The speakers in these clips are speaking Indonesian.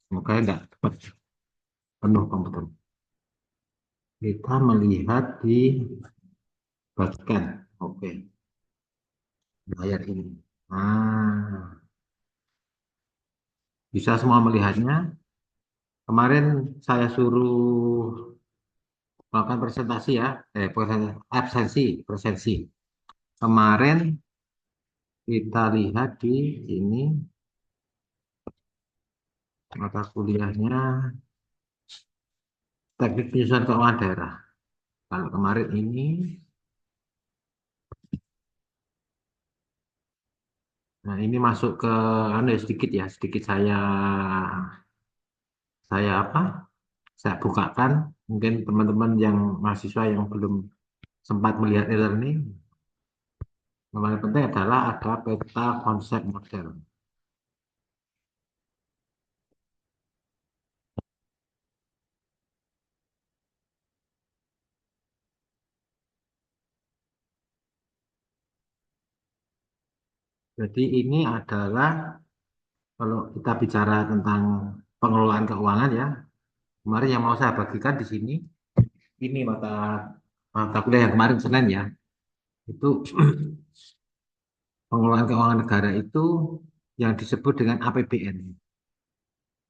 Makanya nggak cepat penuh komputer. Kita melihat di bagian. Oke, layar ini. Nah, bisa semua melihatnya. Kemarin saya suruh melakukan presentasi ya, presensi. Kemarin kita lihat di sini mata kuliahnya Teknik Penyusunan Keuangan Daerah. Kalau kemarin ini, nah ini masuk ke anu ya, sedikit ya, sedikit saya apa? Saya bukakan. Mungkin teman-teman yang mahasiswa yang belum sempat melihat e-learning, yang paling penting adalah ada peta konsep model. Jadi ini adalah kalau kita bicara tentang pengelolaan keuangan ya, kemarin yang mau saya bagikan di sini, ini mata kuliah yang kemarin Senin ya, itu pengelolaan keuangan negara itu yang disebut dengan APBN.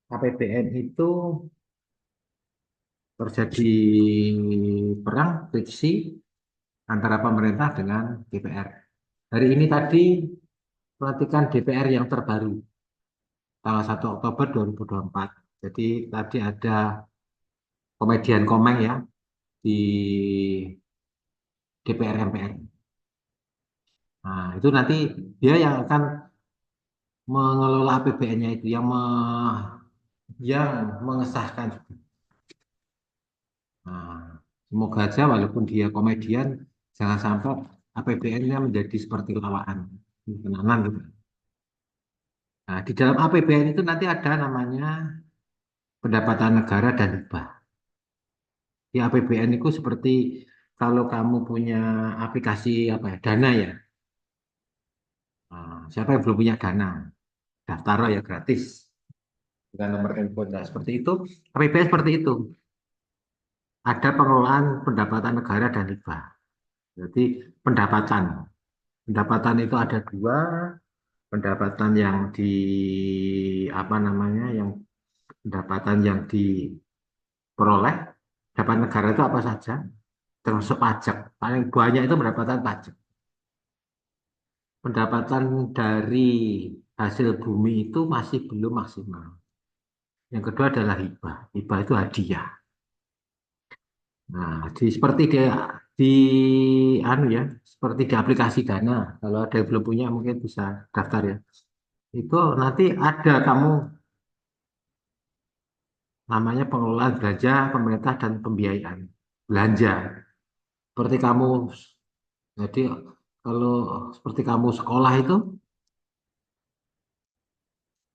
APBN itu terjadi perang friksi antara pemerintah dengan DPR. Hari ini tadi pelantikan DPR yang terbaru, tanggal 1 Oktober 2024. Jadi tadi ada komedian komeng ya di DPR MPR. Nah, itu nanti dia yang akan mengelola APBN-nya itu, yang mengesahkan. Nah, semoga aja walaupun dia komedian, jangan sampai APBN-nya menjadi seperti lawakan. Tenanan gitu. Nah, di dalam APBN itu nanti ada namanya pendapatan negara dan hibah. Di APBN itu seperti kalau kamu punya aplikasi apa ya, Dana ya. Nah, siapa yang belum punya Dana? Daftar ya gratis dengan nomor handphone. Nah, seperti itu. APBN seperti itu. Ada pengelolaan pendapatan negara dan hibah. Jadi pendapatan. Pendapatan itu ada dua, pendapatan yang di apa namanya, yang pendapatan yang diperoleh, pendapatan negara itu apa saja, termasuk pajak. Paling banyak itu pendapatan pajak. Pendapatan dari hasil bumi itu masih belum maksimal. Yang kedua adalah hibah. Hibah itu hadiah. Nah, seperti di anu ya, seperti di aplikasi Dana. Kalau ada yang belum punya mungkin bisa daftar ya. Itu nanti ada kamu namanya pengelolaan belanja pemerintah dan pembiayaan belanja. Seperti kamu, jadi kalau seperti kamu sekolah itu,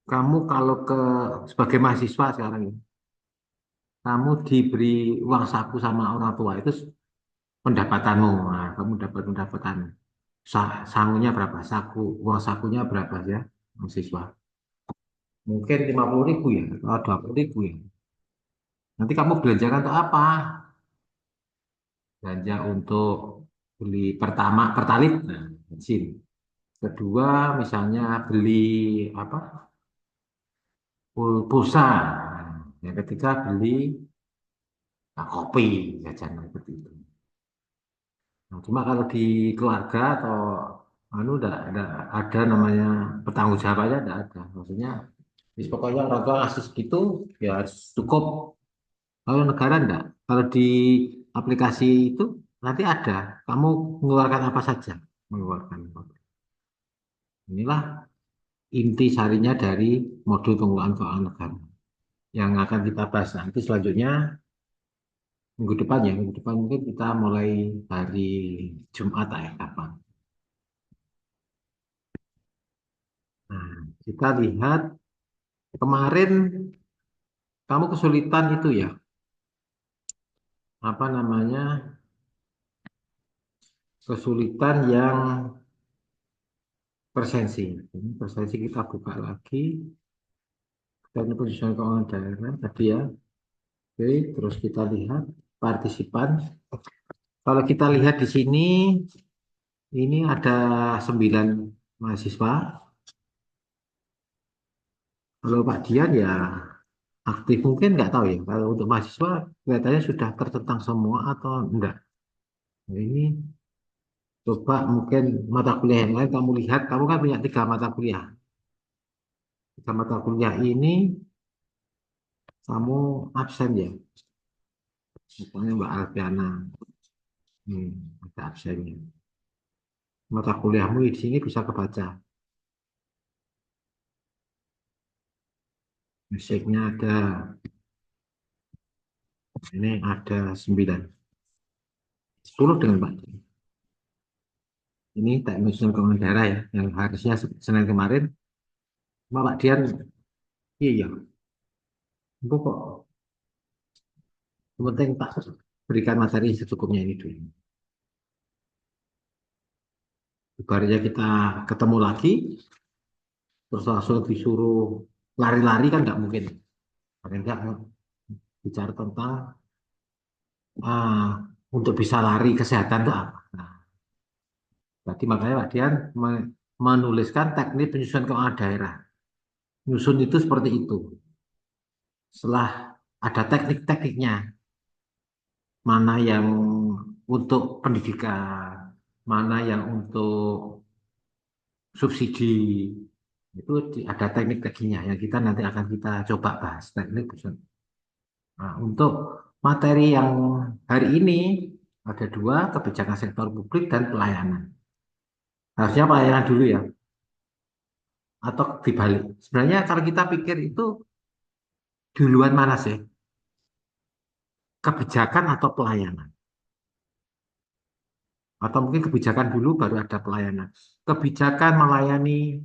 kamu kalau sebagai mahasiswa sekarang ini, kamu diberi uang saku sama orang tua itu pendapatanmu. Nah, kamu dapat pendapatan sangunya berapa? Uang sakunya berapa ya, mahasiswa? Mungkin 50.000 ya, atau 20.000 ya. Nanti kamu belanjakan untuk apa? Belanja untuk beli pertama pertalit, nah, bensin. Kedua, misalnya beli apa? Pulsa. Yang ketiga beli kopi, jajanan seperti itu. Nah, cuma kalau di keluarga atau anu enggak ada namanya bertanggung jawab aja enggak ada. Maksudnya pokoknya orang tua ngasih segitu ya harus cukup. Kalau negara enggak. Kalau di aplikasi itu nanti ada kamu mengeluarkan apa saja, mengeluarkan. Inilah inti sarinya dari modul pengelolaan keuangan negara yang akan kita bahas nanti selanjutnya minggu depan ya. Minggu depan mungkin kita mulai hari Jumat ya kapan. Nah, kita lihat kemarin kamu kesulitan itu ya, apa namanya, kesulitan yang presensi. Ini presensi kita buka lagi. teknik penyesuaian keuangan daerah tadi ya. Oke, terus kita lihat partisipan. Kalau kita lihat di sini, ini ada 9 mahasiswa. Kalau Pak Dian ya aktif mungkin nggak tahu ya. Kalau untuk mahasiswa kelihatannya sudah tertentang semua atau enggak. Nah, ini coba mungkin mata kuliah yang lain kamu lihat. Kamu kan punya 3 mata kuliah. 3 mata kuliah ini kamu absen ya. Misalnya Mbak Alfiana, ada absennya. Mata kuliahmu di sini bisa kebaca. Musiknya ada, ini ada 9. 10 dengan Pak. Ini teknik keuangan daerah ya, yang harusnya Senin kemarin. Cuma Pak Dian, iya, bu kok. Yang penting Pak berikan materi secukupnya ini dulu. Barunya kita ketemu lagi, terus langsung disuruh lari-lari kan nggak mungkin. Paling nggak bicara tentang ah, untuk bisa lari kesehatan itu apa. Nah, berarti makanya Pak Dian menuliskan teknik penyusunan keuangan daerah. Nyusun itu seperti itu. Setelah ada teknik-tekniknya, mana yang untuk pendidikan, mana yang untuk subsidi, itu ada teknik-tekniknya yang kita nanti akan kita coba bahas teknik. Nah, untuk materi yang hari ini ada 2, kebijakan sektor publik dan pelayanan. Harusnya pelayanan dulu ya, atau dibalik. Sebenarnya kalau kita pikir itu duluan mana sih? Kebijakan atau pelayanan? Atau mungkin kebijakan dulu baru ada pelayanan. Kebijakan melayani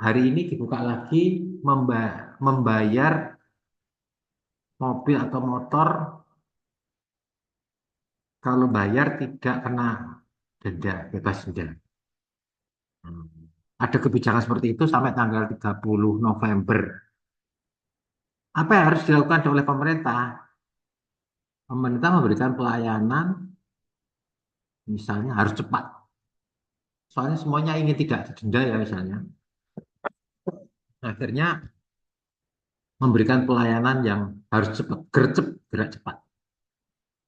hari ini dibuka lagi membayar mobil atau motor kalau bayar tidak kena denda, bebas denda. Hmm. Ada kebijakan seperti itu sampai tanggal 30 November. Apa yang harus dilakukan oleh pemerintah? Pemerintah memberikan pelayanan, misalnya harus cepat. Soalnya semuanya ingin tidak didenda ya misalnya. Akhirnya memberikan pelayanan yang harus cepat, gercep, gerak cepat.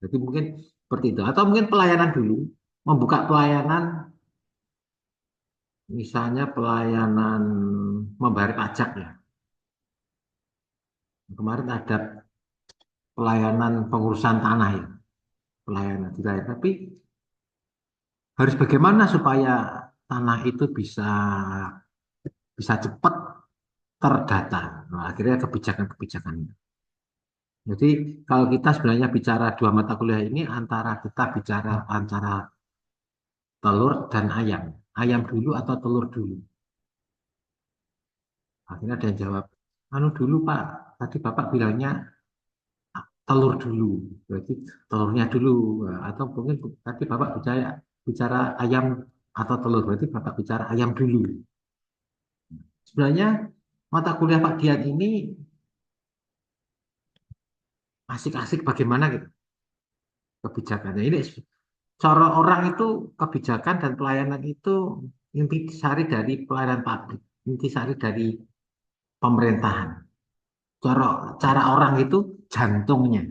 Jadi mungkin seperti itu. Atau mungkin pelayanan dulu, membuka pelayanan, misalnya pelayanan membayar pajak ya. Kemarin ada pelayanan pengurusan tanah ya, pelayanan di daerah. Tapi harus bagaimana supaya tanah itu bisa cepat terdata. Nah, akhirnya kebijakan-kebijakan. Jadi kalau kita sebenarnya bicara 2 mata kuliah ini antara kita bicara antara telur dan ayam. Ayam dulu atau telur dulu? Akhirnya ada yang jawab, anu dulu Pak, tadi Bapak bilangnya telur dulu. Berarti telurnya dulu. Nah, atau mungkin tadi Bapak bicara ayam atau telur. Berarti Bapak bicara ayam dulu. Sebenarnya mata kuliah Pak Dian ini asik-asik bagaimana gitu kebijakannya. Ini cara orang itu kebijakan dan pelayanan itu intisari dari pelayanan publik, intisari dari pemerintahan. Cara cara orang itu jantungnya.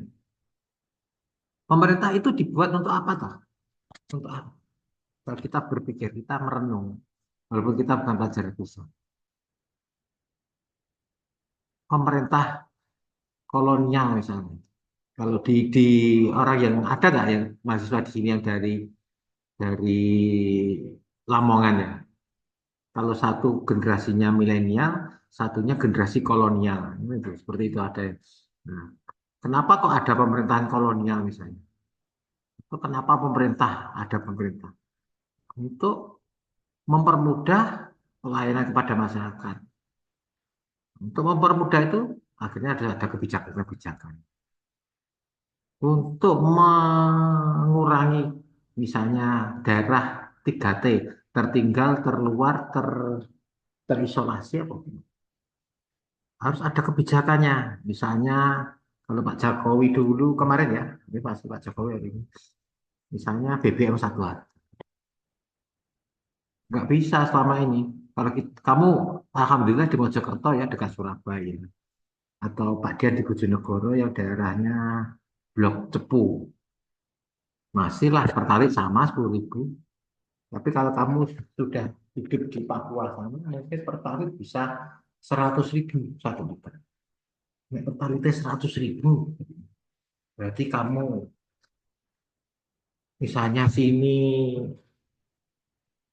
Pemerintah itu dibuat untuk apa toh? Untuk apa? Kalau kita berpikir, kita merenung, walaupun kita bukan pelajar filsafat. Pemerintah kolonial misalnya. Kalau di orang yang ada nggak yang mahasiswa di sini yang dari Lamongan ya. Kalau satu generasinya milenial, satunya generasi kolonial. Itu, seperti itu ada. Nah, kenapa kok ada pemerintahan kolonial misalnya? Itu kenapa pemerintah ada pemerintah? Untuk mempermudah pelayanan kepada masyarakat. Untuk mempermudah itu, akhirnya ada kebijakan-kebijakan. Untuk mengurangi, misalnya daerah 3T, tertinggal, terluar, terisolasi, apa? harus ada kebijakannya. Misalnya kalau Pak Jokowi dulu kemarin ya, ini pasti Pak Jokowi hari ini. Misalnya BBM satu harga. Nggak bisa selama ini. Kalau kamu, alhamdulillah di Mojokerto ya dekat Surabaya. Atau Pak Dian di Bojonegoro yang daerahnya Blok Cepu. Masihlah pertalite sama 10.000. Tapi kalau kamu sudah hidup di Papua sana, mungkin pertalite bisa 100.000 satu liter. Nek pertalite 100.000, berarti kamu misalnya sini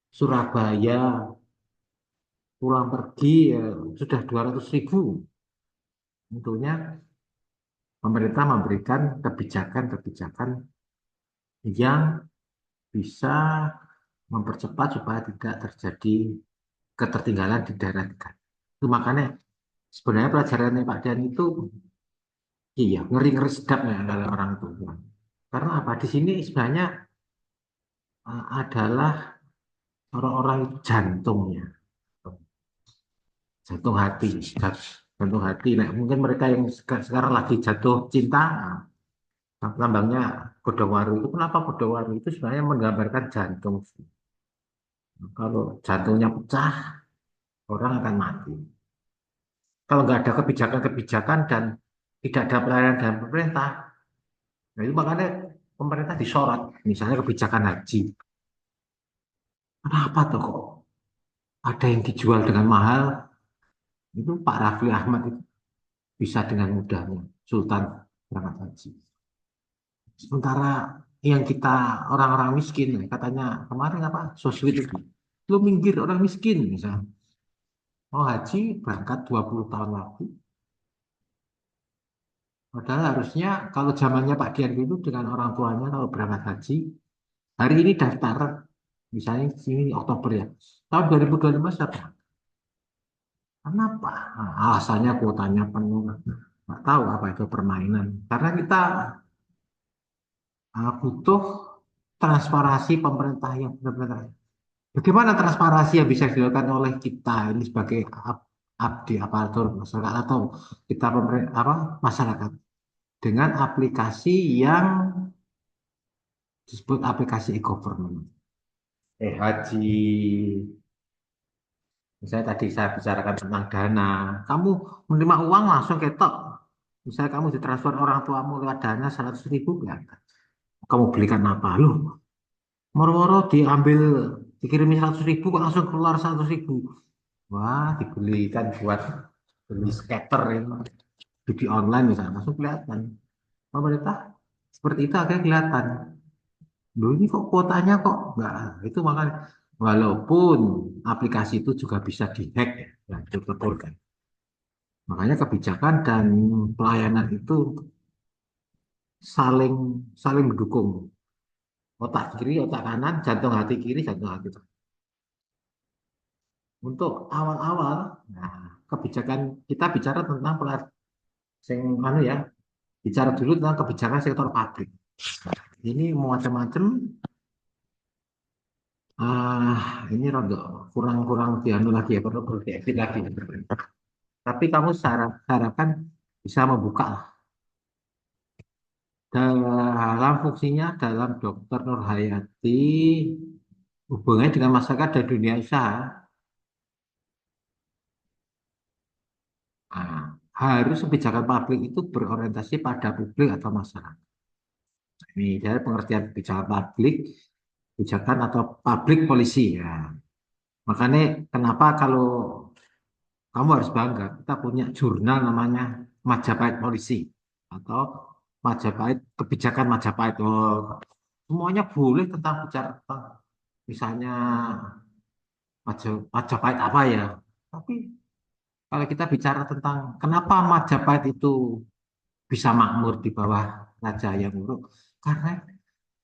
Surabaya pulang pergi ya, sudah 200.000. Tentunya pemerintah memberikan kebijakan-kebijakan yang bisa mempercepat supaya tidak terjadi ketertinggalan di daerah dekat. Itu makanya sebenarnya pelajarannya Pak Dian itu iya ngeri-ngeri sedap ya kalau orang tua. Karena apa? Di sini sebenarnya adalah orang-orang itu jantungnya, jantung hati, jantung hati. Nah, mungkin mereka yang sekarang lagi jatuh cinta, lambangnya Godowaru itu. Kenapa Godowaru itu sebenarnya menggambarkan jantung. Kalau jantungnya pecah, orang akan mati. Kalau nggak ada kebijakan-kebijakan dan tidak ada pelayanan dari pemerintah, nah itu makanya pemerintah disorot. Misalnya kebijakan haji. Kenapa tuh kok ada yang dijual dengan mahal? Itu Pak Raffi Ahmad itu bisa dengan mudahnya Sultan berangkat haji. Sementara yang kita orang-orang miskin, katanya kemarin apa, soswit itu minggir orang miskin misalnya. Mau haji berangkat 20 tahun lagi. Padahal harusnya kalau zamannya Pak Dian dulu dengan orang tuanya kalau berangkat haji, hari ini daftar, misalnya ini Oktober ya, tahun 2025 sudah berangkat. Kenapa? Nah, alasannya kuotanya penuh. Nggak tahu apa itu permainan. Karena kita butuh transparansi pemerintah yang benar-benar. Bagaimana transparansi yang bisa dilakukan oleh kita ini sebagai abdi aparatur masyarakat atau kita pemerintah apa masyarakat dengan aplikasi yang disebut aplikasi e-government. Haji, misalnya tadi saya bicarakan tentang dana, kamu menerima uang langsung ketok. Misalnya kamu ditransfer orang tuamu lewat dana 100.000, ya. Kamu belikan apa? Loh, moro-moro diambil, dikirimin 100.000, kok langsung keluar 100.000. Wah, dibelikan buat beli skater itu. Judi online misalnya, langsung kelihatan. Pemerintah seperti itu akhirnya kelihatan. Loh ini kok kuotanya kok enggak. Itu makanya walaupun aplikasi itu juga bisa dihack ya, ya itu betul kan. Makanya kebijakan dan pelayanan itu saling saling mendukung. Otak kiri, otak kanan, jantung hati kiri, jantung hati kanan. Untuk awal-awal, nah, kebijakan kita bicara tentang anu ya, bicara dulu tentang kebijakan sektor pabrik. Ini mau macam-macam, ini rada kurang-kurang dianu lagi ya, perlu diedit lagi. Tapi kamu harapkan bisa membuka lah. Dalam fungsinya, dalam Dokter Nur Hayati, hubungannya dengan masyarakat dan dunia usaha, nah, harus kebijakan publik itu berorientasi pada publik atau masyarakat. Ini dari pengertian kebijakan publik, kebijakan atau public policy ya. Makanya kenapa kalau kamu harus bangga, kita punya jurnal namanya Majapahit Policy atau Majapahit Kebijakan Majapahit. Oh, semuanya boleh tentang bicara tentang misalnya Majapahit apa ya. Tapi kalau kita bicara tentang kenapa Majapahit itu bisa makmur di bawah Raja yang buruk, karena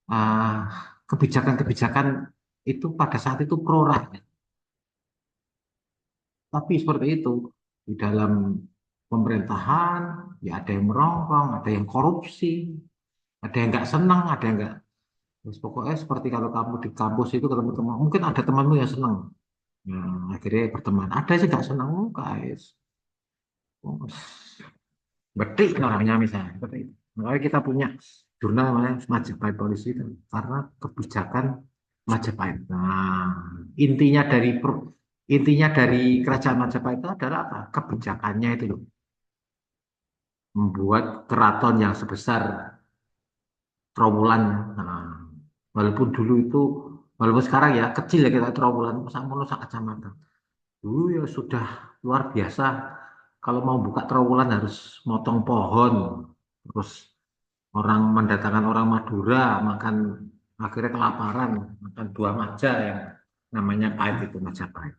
ah, kebijakan-kebijakan itu pada saat itu pro rakyat. Tapi seperti itu di dalam pemerintahan ya ada yang merongkong, ada yang korupsi, ada yang nggak senang, ada yang nggak. Terus pokoknya seperti kalau kamu di kampus itu ketemu teman, mungkin ada temanmu yang senang, ya, akhirnya berteman. Ada sih nggak senang, guys. Oh, betik orangnya misalnya. Betik. Makanya kita punya jurnal namanya Majapahit Polisi itu karena kebijakan Majapahit. Nah, intinya dari intinya dari kerajaan Majapahit itu adalah apa? Kebijakannya itu loh. Membuat keraton yang sebesar Trawulan. Nah, walaupun dulu itu, walaupun sekarang ya kecil ya kita Trawulan, sama sak kecamatan. Dulu ya sudah luar biasa. Kalau mau buka Trawulan harus motong pohon, terus orang mendatangkan orang Madura makan akhirnya kelaparan makan buah maja yang namanya pahit itu Majapahit.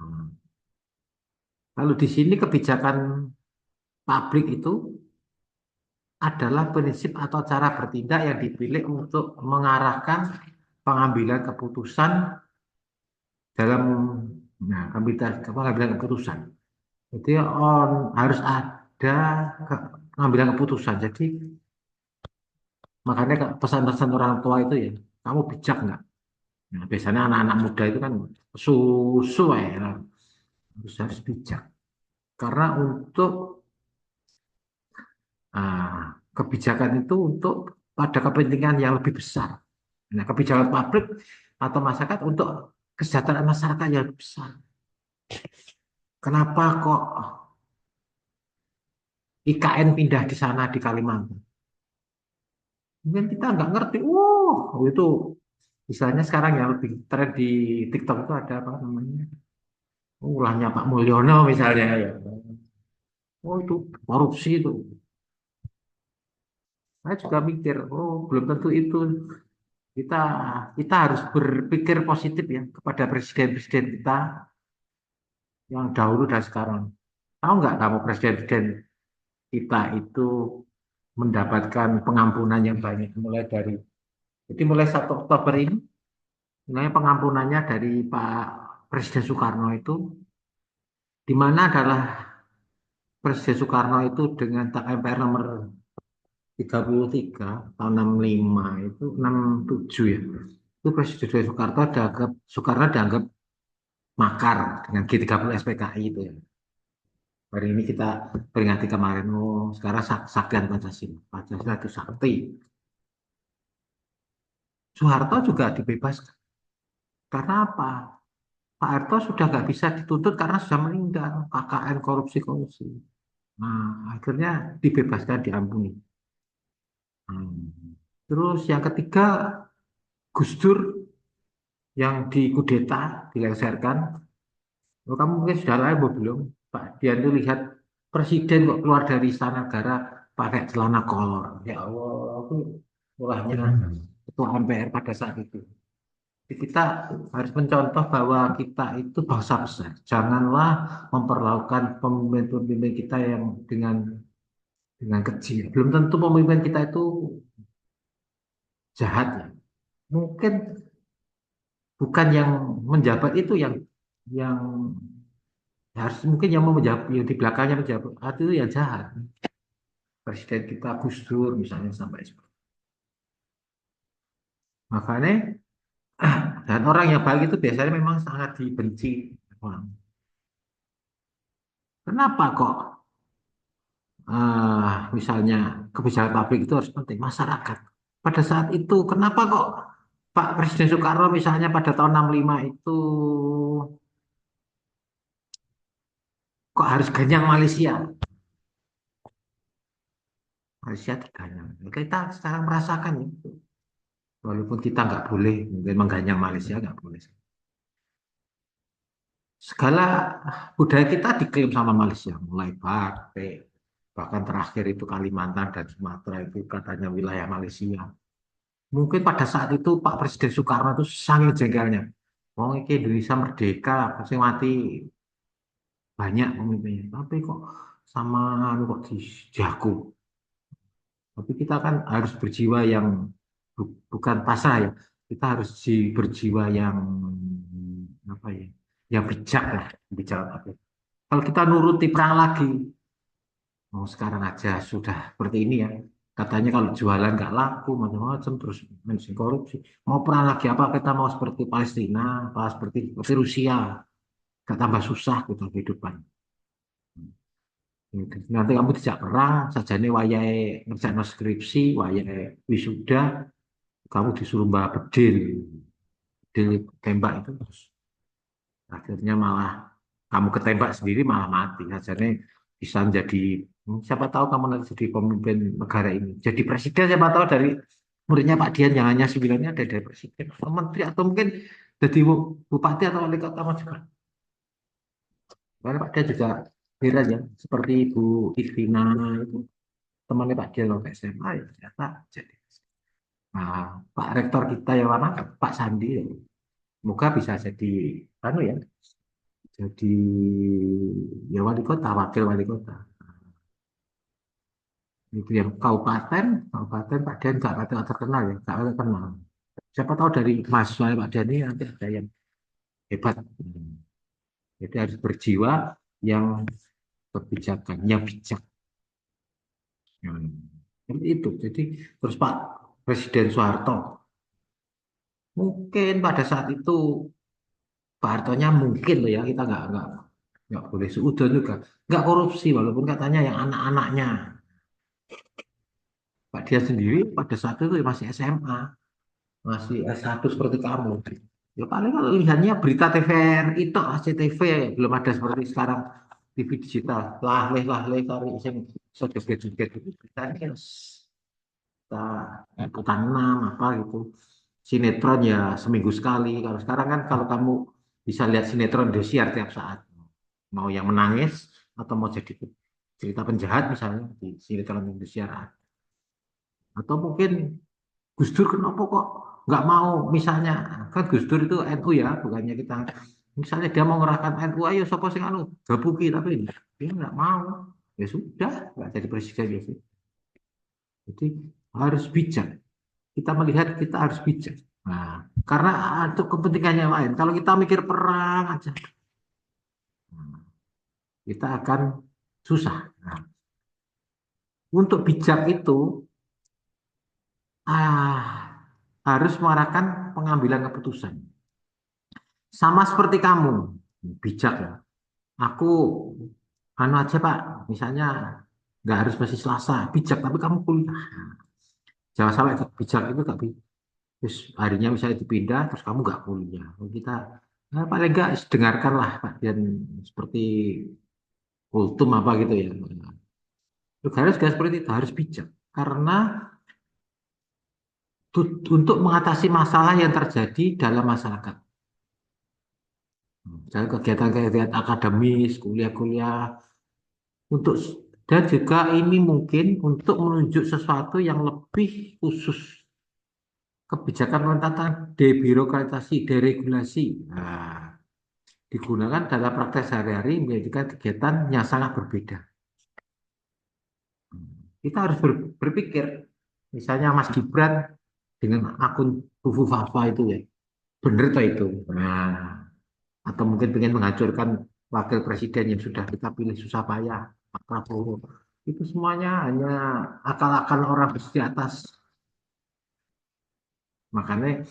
Hmm. Kalau di sini kebijakan pabrik itu adalah prinsip atau cara bertindak yang dipilih untuk mengarahkan pengambilan keputusan dalam pengambilan keputusan. Jadi harus ada pengambilan keputusan. Jadi makanya pesan-pesan orang tua itu ya, kamu bijak nggak? Nah, biasanya anak-anak muda itu kan susu ya, harus bijak. Karena untuk kebijakan itu untuk pada kepentingan yang lebih besar. Nah, kebijakan pabrik atau masyarakat untuk kesejahteraan masyarakat yang lebih besar. Kenapa kok IKN pindah di sana di Kalimantan? Mungkin kita nggak ngerti. Itu misalnya sekarang yang lebih tren di TikTok itu ada apa namanya? Ulahnya Pak Mulyono misalnya ya. Oh itu korupsi itu. Saya juga mikir, belum tentu itu. Kita kita harus berpikir positif ya kepada presiden-presiden kita yang dahulu dan sekarang. Tahu nggak kamu presiden-presiden kita itu mendapatkan pengampunan yang banyak mulai dari jadi mulai 1 Oktober ini mulai pengampunannya dari Pak Presiden Soekarno itu di mana adalah Presiden Soekarno itu dengan tap MPR nomor 33 tahun 65 itu 67 ya. Itu Presiden Soekarno dianggap makar dengan G30 SPKI itu ya. Hari ini kita peringati kemarin, sekarang Saktian Pancasila. Pancasila itu sakti. Soeharto juga dibebaskan. Karena apa? Pak Harto sudah nggak bisa dituntut karena sudah meninggal. KKN korupsi-korupsi. Nah, akhirnya dibebaskan, diampuni. Hmm. Terus yang ketiga, Gus Dur yang dikudeta, dilengsarkan. Oh, kamu mungkin sudah live belum? Pak Dian itu lihat presiden kok keluar dari istana negara pakai celana kolor. Ya Allah, aku ulahnya ketua MPR pada saat itu. Jadi kita harus mencontoh bahwa kita itu bangsa besar. Janganlah memperlakukan pemimpin-pemimpin kita yang dengan kecil. Belum tentu pemimpin kita itu jahat ya. Mungkin bukan yang menjabat itu yang harus mungkin yang mau menjabat yang di belakangnya menjabat itu yang jahat. Presiden kita Gus Dur misalnya sampai seperti itu. Makanya dan orang yang baik itu biasanya memang sangat dibenci orang. Kenapa kok misalnya kebijakan publik itu harus penting masyarakat. Pada saat itu kenapa kok Pak Presiden Soekarno misalnya pada tahun 65 itu kok harus ganyang Malaysia? Malaysia diganyang. Kita sekarang merasakan itu. Walaupun kita nggak boleh mungkin mengganyang Malaysia nggak boleh. Segala budaya kita diklaim sama Malaysia, mulai batik, bahkan terakhir itu Kalimantan dan Sumatera itu katanya wilayah Malaysia. Mungkin pada saat itu Pak Presiden Soekarno itu sangat jengkelnya. Oh, ini Indonesia merdeka, pasti mati banyak pemimpinnya. Tapi kok sama anu kok dijago. Tapi kita kan harus berjiwa yang bukan pasrah ya. Kita harus berjiwa yang apa ya? Yang bijak lah, bijak apa. Kalau kita nuruti perang lagi, sekarang aja sudah seperti ini ya. Katanya kalau jualan nggak laku, macam-macam, terus mention korupsi. Mau perang lagi apa kita mau seperti Palestina, apa seperti Rusia, nggak tambah susah kita kehidupan. Nanti kamu dijak perang, sajane wayahe ngerjakan skripsi, wayahe wisuda, kamu disuruh bawa bedil, bedil tembak itu terus akhirnya malah kamu ketembak sendiri malah mati. Sajane bisa menjadi siapa tahu kamu nanti jadi pemimpin negara ini, jadi presiden siapa tahu dari muridnya Pak Dian yang hanya sembilannya ada dari presiden atau menteri atau mungkin jadi bupati atau wali kota juga. Karena Pak Dian juga heran ya, seperti Ibu Irvina itu temannya Pak Dian waktu SMA ya ternyata jadi. Nah, Pak Rektor kita yang lama Pak Sandi ya, semoga bisa jadi anu ya, jadi ya wali kota, wakil wali kota. Itu yang kabupaten, kabupaten Pak Dian nggak terkenal ya, nggak terkenal. Siapa tahu dari mahasiswa Pak Dian ini nanti ada yang hebat. Jadi harus berjiwa yang kebijakan, yang bijak. Hmm. Seperti itu. Jadi terus Pak Presiden Soeharto mungkin pada saat itu Pak Hartonya mungkin loh ya kita nggak boleh seudon juga nggak korupsi walaupun katanya yang anak-anaknya Pak dia sendiri pada saat itu masih SMA masih S1 seperti kamu ya paling kalau lihatnya berita TVRI itu ACTV belum ada seperti sekarang TV digital lahleh cari iseng joget-joget itu beritanya kan kita liputan 6 apa gitu sinetron ya seminggu sekali kalau sekarang kan kalau kamu bisa lihat sinetron Indosiar tiap saat mau yang menangis atau mau jadi cerita penjahat misalnya di sinetron Indosiar atau mungkin Gus Dur kenapa kok nggak mau misalnya kan Gus Dur itu NU ya bukannya kita misalnya dia mau ngerahkan NU ayo sopo sing anu gabuki tapi dia nggak mau ya sudah nggak jadi presiden ya sih. Jadi harus bijak kita melihat kita harus bijak nah karena untuk kepentingannya lain kalau kita mikir perang aja nah, kita akan susah nah, untuk bijak itu harus mengarahkan pengambilan keputusan sama seperti kamu bijak ya aku anu aja Pak misalnya nggak harus masih Selasa bijak tapi kamu kuliah jangan sampai bijak itu tak terus harinya misalnya dipindah terus kamu nggak kuliah kita paling nggak dengarkanlah Pak dan seperti kultum apa gitu ya harus seperti itu harus bijak karena untuk mengatasi masalah yang terjadi dalam masyarakat misalnya kegiatan-kegiatan akademis kuliah-kuliah untuk dan juga ini mungkin untuk menunjuk sesuatu yang lebih khusus kebijakan pengetatan debirokratisasi deregulasi nah, digunakan dalam praktek sehari-hari menjadikan kegiatan yang sangat berbeda kita harus berpikir misalnya Mas Gibran dengan akun Fufu Fafa itu ya bener toh itu nah atau mungkin ingin menghancurkan wakil presiden yang sudah kita pilih susah payah Pak Prabowo itu semuanya hanya akal-akal orang di atas makanya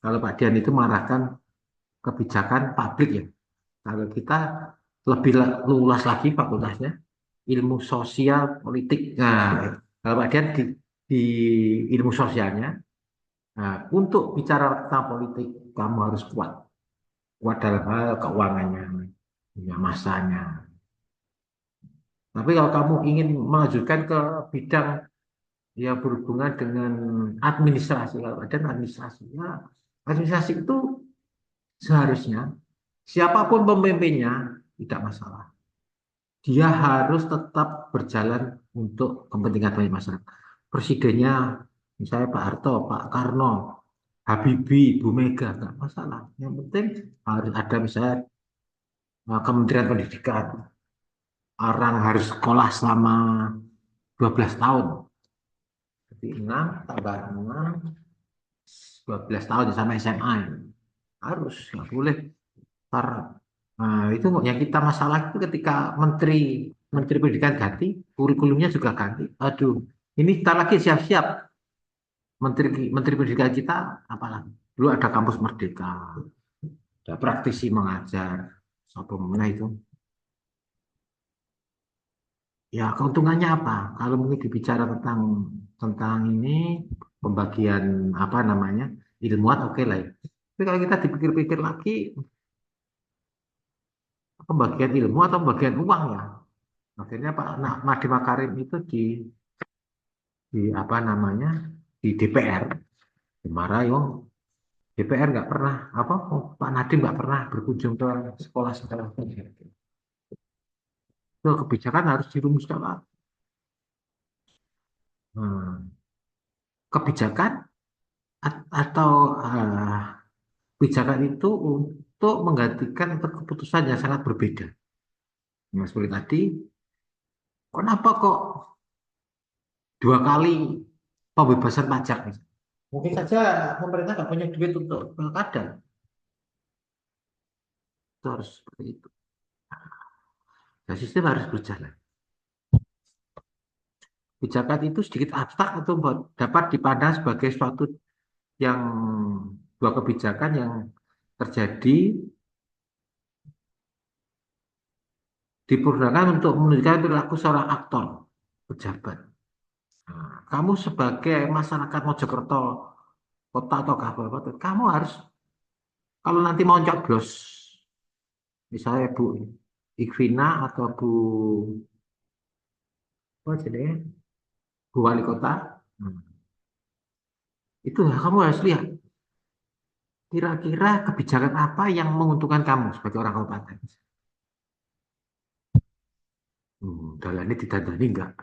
kalau Pak Dian itu mengarahkan kebijakan publik ya kalau kita lebih luas lagi fakultasnya ilmu sosial politik nah kalau Pak Dian di ilmu sosialnya nah, untuk bicara tentang politik kamu harus kuat kuat dalam hal keuangannya ya masanya tapi kalau kamu ingin mengajukan ke bidang yang berhubungan dengan administrasi, kalau ada administrasi, ya, administrasi itu seharusnya siapapun pemimpinnya tidak masalah. Dia harus tetap berjalan untuk kepentingan banyak masyarakat. Presidennya, misalnya Pak Harto, Pak Karno, Habibie, Bu Mega, nggak masalah. Yang penting harus ada misalnya Kementerian Pendidikan, orang harus sekolah selama 12 tahun. Jadi 6 tambah 6 12 tahun sama SMA harus nggak boleh ntar nah, itu yang kita masalah itu ketika menteri menteri pendidikan ganti kurikulumnya juga ganti aduh ini kita lagi siap-siap menteri menteri pendidikan kita apalagi dulu ada kampus Merdeka ada praktisi mengajar apa mana itu Ya, keuntungannya apa? Kalau mungkin dibicara tentang ini pembagian apa namanya ilmuwan oke lah ya. Tapi kalau kita dipikir-pikir lagi pembagian ilmu atau pembagian uang ya. Akhirnya Pak Nadiem Makarim itu di apa namanya di DPR dimarahi, oh DPR nggak pernah apa, oh, Pak Nadiem nggak pernah berkunjung ke sekolah-sekolah. Itu kebijakan harus dirumuskan Pak. Hmm, kebijakan atau kebijakan itu untuk menggantikan keputusan yang sangat berbeda. Mas seperti tadi, kenapa kok 2 kali pembebasan pajak? Mungkin saja pemerintah nggak punya duit untuk pilkada. Itu harus seperti itu. Nah, sistem harus berjalan. Kebijakan itu sedikit abstrak atau dapat dipandang sebagai suatu yang dua kebijakan yang terjadi dipergunakan untuk menunjukkan perilaku seorang aktor pejabat. Nah, kamu sebagai masyarakat Mojokerto, kota atau kabupaten, kamu harus kalau nanti mau coblos, misalnya Bu Ikvina atau Bu apa jadi Bu Wali Kota, hmm, itu kamu harus lihat kira-kira kebijakan apa yang menguntungkan kamu sebagai orang kabupaten. Dalam ini ditandani enggak?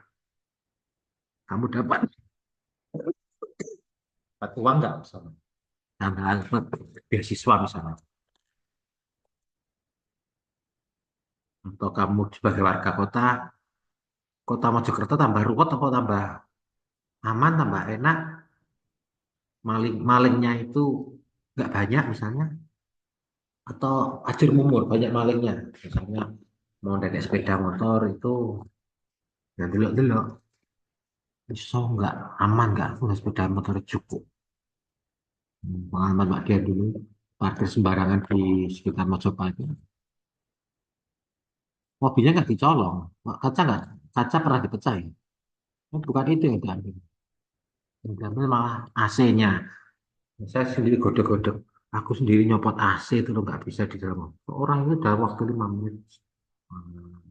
Kamu dapat uang enggak misalnya? Tambahan beasiswa misalnya. Atau kamu sebagai warga kota, kota Mojokerto tambah ruwet atau tambah aman, tambah enak, malingnya itu nggak banyak misalnya, atau ajur mumur banyak malingnya, misalnya mau naik sepeda motor itu ya delok-delok, iso nggak aman nggak, aku udah sepeda motor cukup. Pengalaman Mbak Dia dulu parkir sembarangan di sekitar Mojopahit itu. Mobilnya nggak dicolong, kaca pernah dipecahin. Bukan itu yang diambil. Yang diambil malah AC-nya. Saya sendiri godok-godok. Aku sendiri nyopot AC itu loh nggak bisa di dalam. Orang itu dalam waktu 5 menit. Hmm,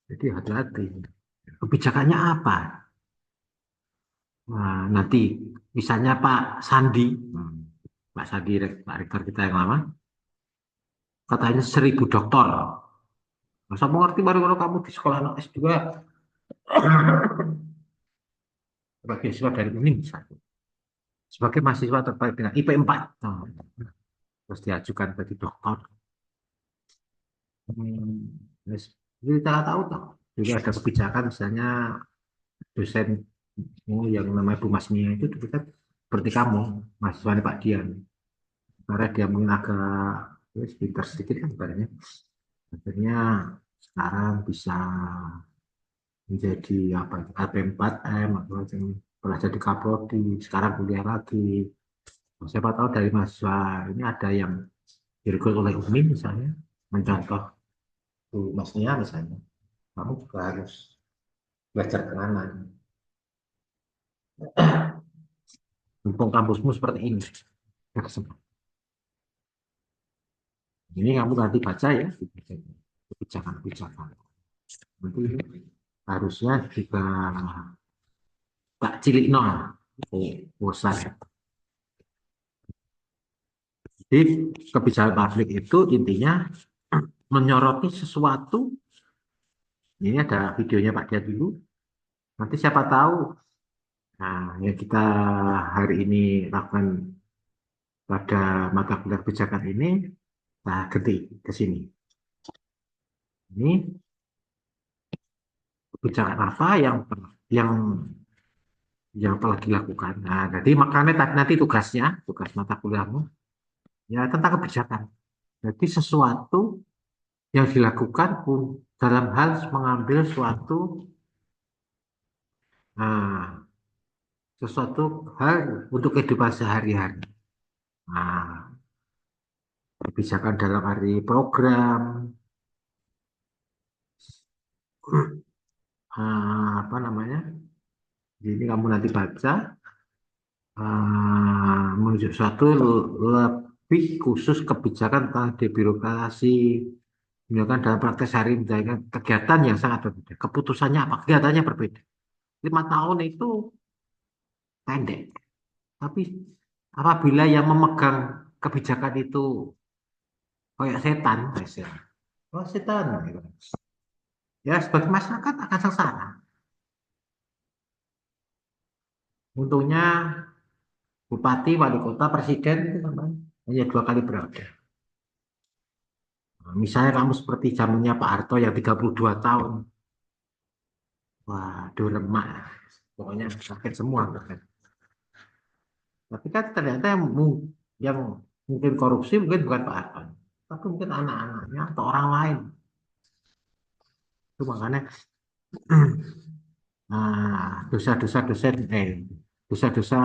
Jadi hati-hati. Kebijakannya apa? Nah, nanti misalnya Pak Sandi, Pak Sandi, Pak Rektor kita yang lama, katanya 1.000 dokter. Masa mengerti baru kalau kamu di sekolah anak S2 sebagai siswa dari ini misalnya. Sebagai mahasiswa terbaik dengan IP 4. Nah, terus diajukan bagi dokter. Yes. Jadi kita tahu toh. Juga ada kebijakan misalnya dosen yang namanya Bu Masmia itu juga seperti kamu, mahasiswa Pak Dian. Karena dia mungkin agak pintar sedikit kan sebenarnya. Akhirnya sekarang bisa menjadi apa LP4M atau macam pernah jadi Kapolri, sekarang kuliah lagi. Siapa tahu dari mahasiswa ini ada yang direkrut oleh UMI misalnya, mencontoh Bu Masmia misalnya. Kamu juga harus belajar ke kanan. Mumpung kampusmu seperti ini. Ini kamu nanti baca ya kebijakan-kebijakan. Nanti harusnya juga Pak Cilik no, bosan. Jadi kebijakan publik itu intinya menyoroti sesuatu. Ini ada videonya Pak Dia dulu. Nanti siapa tahu, nah yang kita hari ini lakukan pada mata kuliah kebijakan ini, nah ganti ke sini. Ini kebijakan apa yang yang telah dilakukan. Nah, jadi makanya nanti tugas mata kuliahmu ya tentang kebijakan. Jadi sesuatu yang dilakukan dalam hal mengambil nah, sesuatu hal untuk kehidupan sehari-hari. Nah, kebijakan dalam arti program, apa namanya? Jadi kamu nanti baca menuju suatu lebih khusus kebijakan tentang debirokrasi. Misalkan dalam praktek sehari misalkan kegiatan yang sangat berbeda. Keputusannya apa? Kegiatannya berbeda. 5 tahun itu pendek. Tapi apabila yang memegang kebijakan itu kayak setan, oh setan, gitu. Ya sebagai masyarakat akan sengsara. Untungnya bupati, wali kota, presiden itu kan hanya 2 kali periode. Nah, misalnya kamu seperti zamannya Pak Harto yang 32 tahun. Waduh lemak. Pokoknya sakit semua. Kan. Tapi kan ternyata yang mungkin korupsi mungkin bukan Pak Harto. Tapi mungkin anak-anaknya atau orang lain. Itu makanya dosa-dosa dosen dosa-dosa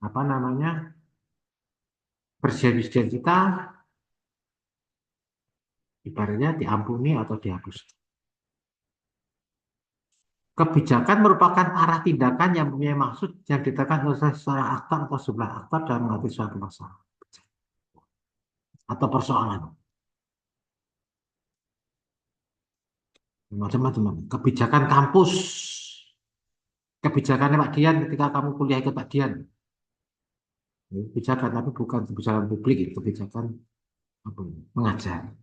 apa namanya presiden kita ibaratnya diampuni atau dihapus. Kebijakan merupakan arah tindakan yang mempunyai maksud yang ditekan oleh seorang aktor atau sebelah aktor dalam menghadapi suatu masalah atau persoalan. Macam-macam. Kebijakan kampus, kebijakannya Pak Dian ketika kamu kuliah ikut Pak Dian. Kebijakan tapi bukan kebijakan publik, itu kebijakan apa, mengajar.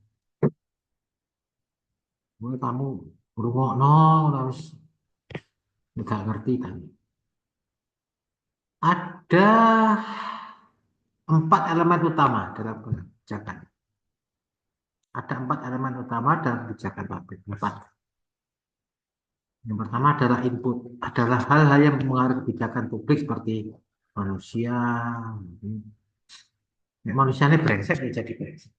Mulai kamu berumur harus nggak ngerti kan. Ada 4 elemen utama dalam kebijakan. Ada 4 elemen utama dalam kebijakan publik. 4. Yang pertama adalah input, adalah hal-hal yang mempengaruhi kebijakan publik seperti manusia. Manusia ini brengsek ya jadi brengsek.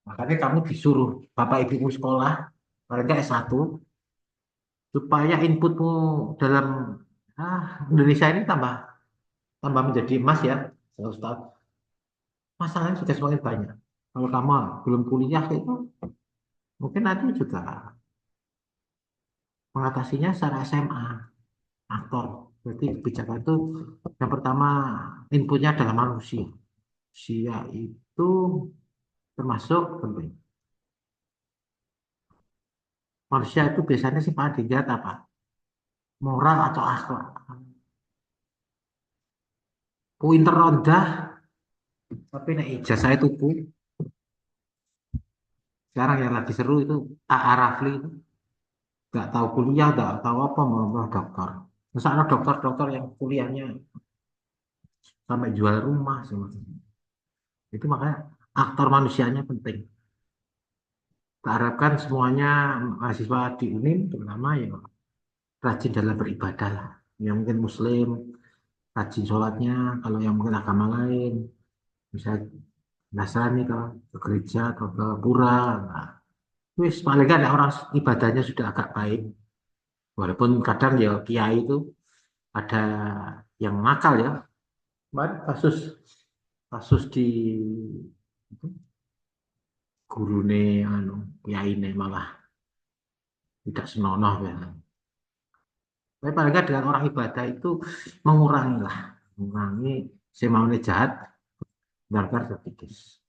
Makanya kamu disuruh bapak ibumu sekolah, paling nggak S1, supaya inputmu dalam Indonesia ini tambah tambah menjadi emas ya, 100 tahun. Masalahnya sudah semakin banyak. Kalau kamu belum kuliah itu, mungkin nanti juga mengatasinya secara SMA, aktor. Berarti kebijakan itu yang pertama inputnya adalah manusia. Manusia itu termasuk penting. Manusia itu biasanya sih pada dilihat apa? Moral atau akhlak. Pinter rendah, tapi nek ijazah itu bu. Sekarang yang lagi seru itu A.A. Rafli itu. Nggak tahu kuliah, nggak tahu apa, mau dokter. Misalnya dokter-dokter yang kuliahnya sampai jual rumah semacam itu makanya aktor manusianya penting. Kita harapkan semuanya mahasiswa di UNIN terutama ya rajin dalam beribadah lah. Yang mungkin Muslim rajin sholatnya, kalau yang mungkin agama lain bisa Nasrani ke gereja atau ke pura. Nah, wis paling kan orang ibadahnya sudah agak baik. Walaupun kadang ya kiai itu ada yang nakal ya. Kemarin kasus kasus di gurune anu kiyaine malah tidak senonoh ya. Tapi paling nggak dengan orang ibadah itu mengurangi lah, mengurangi semaunya jahat, barbar terkikis.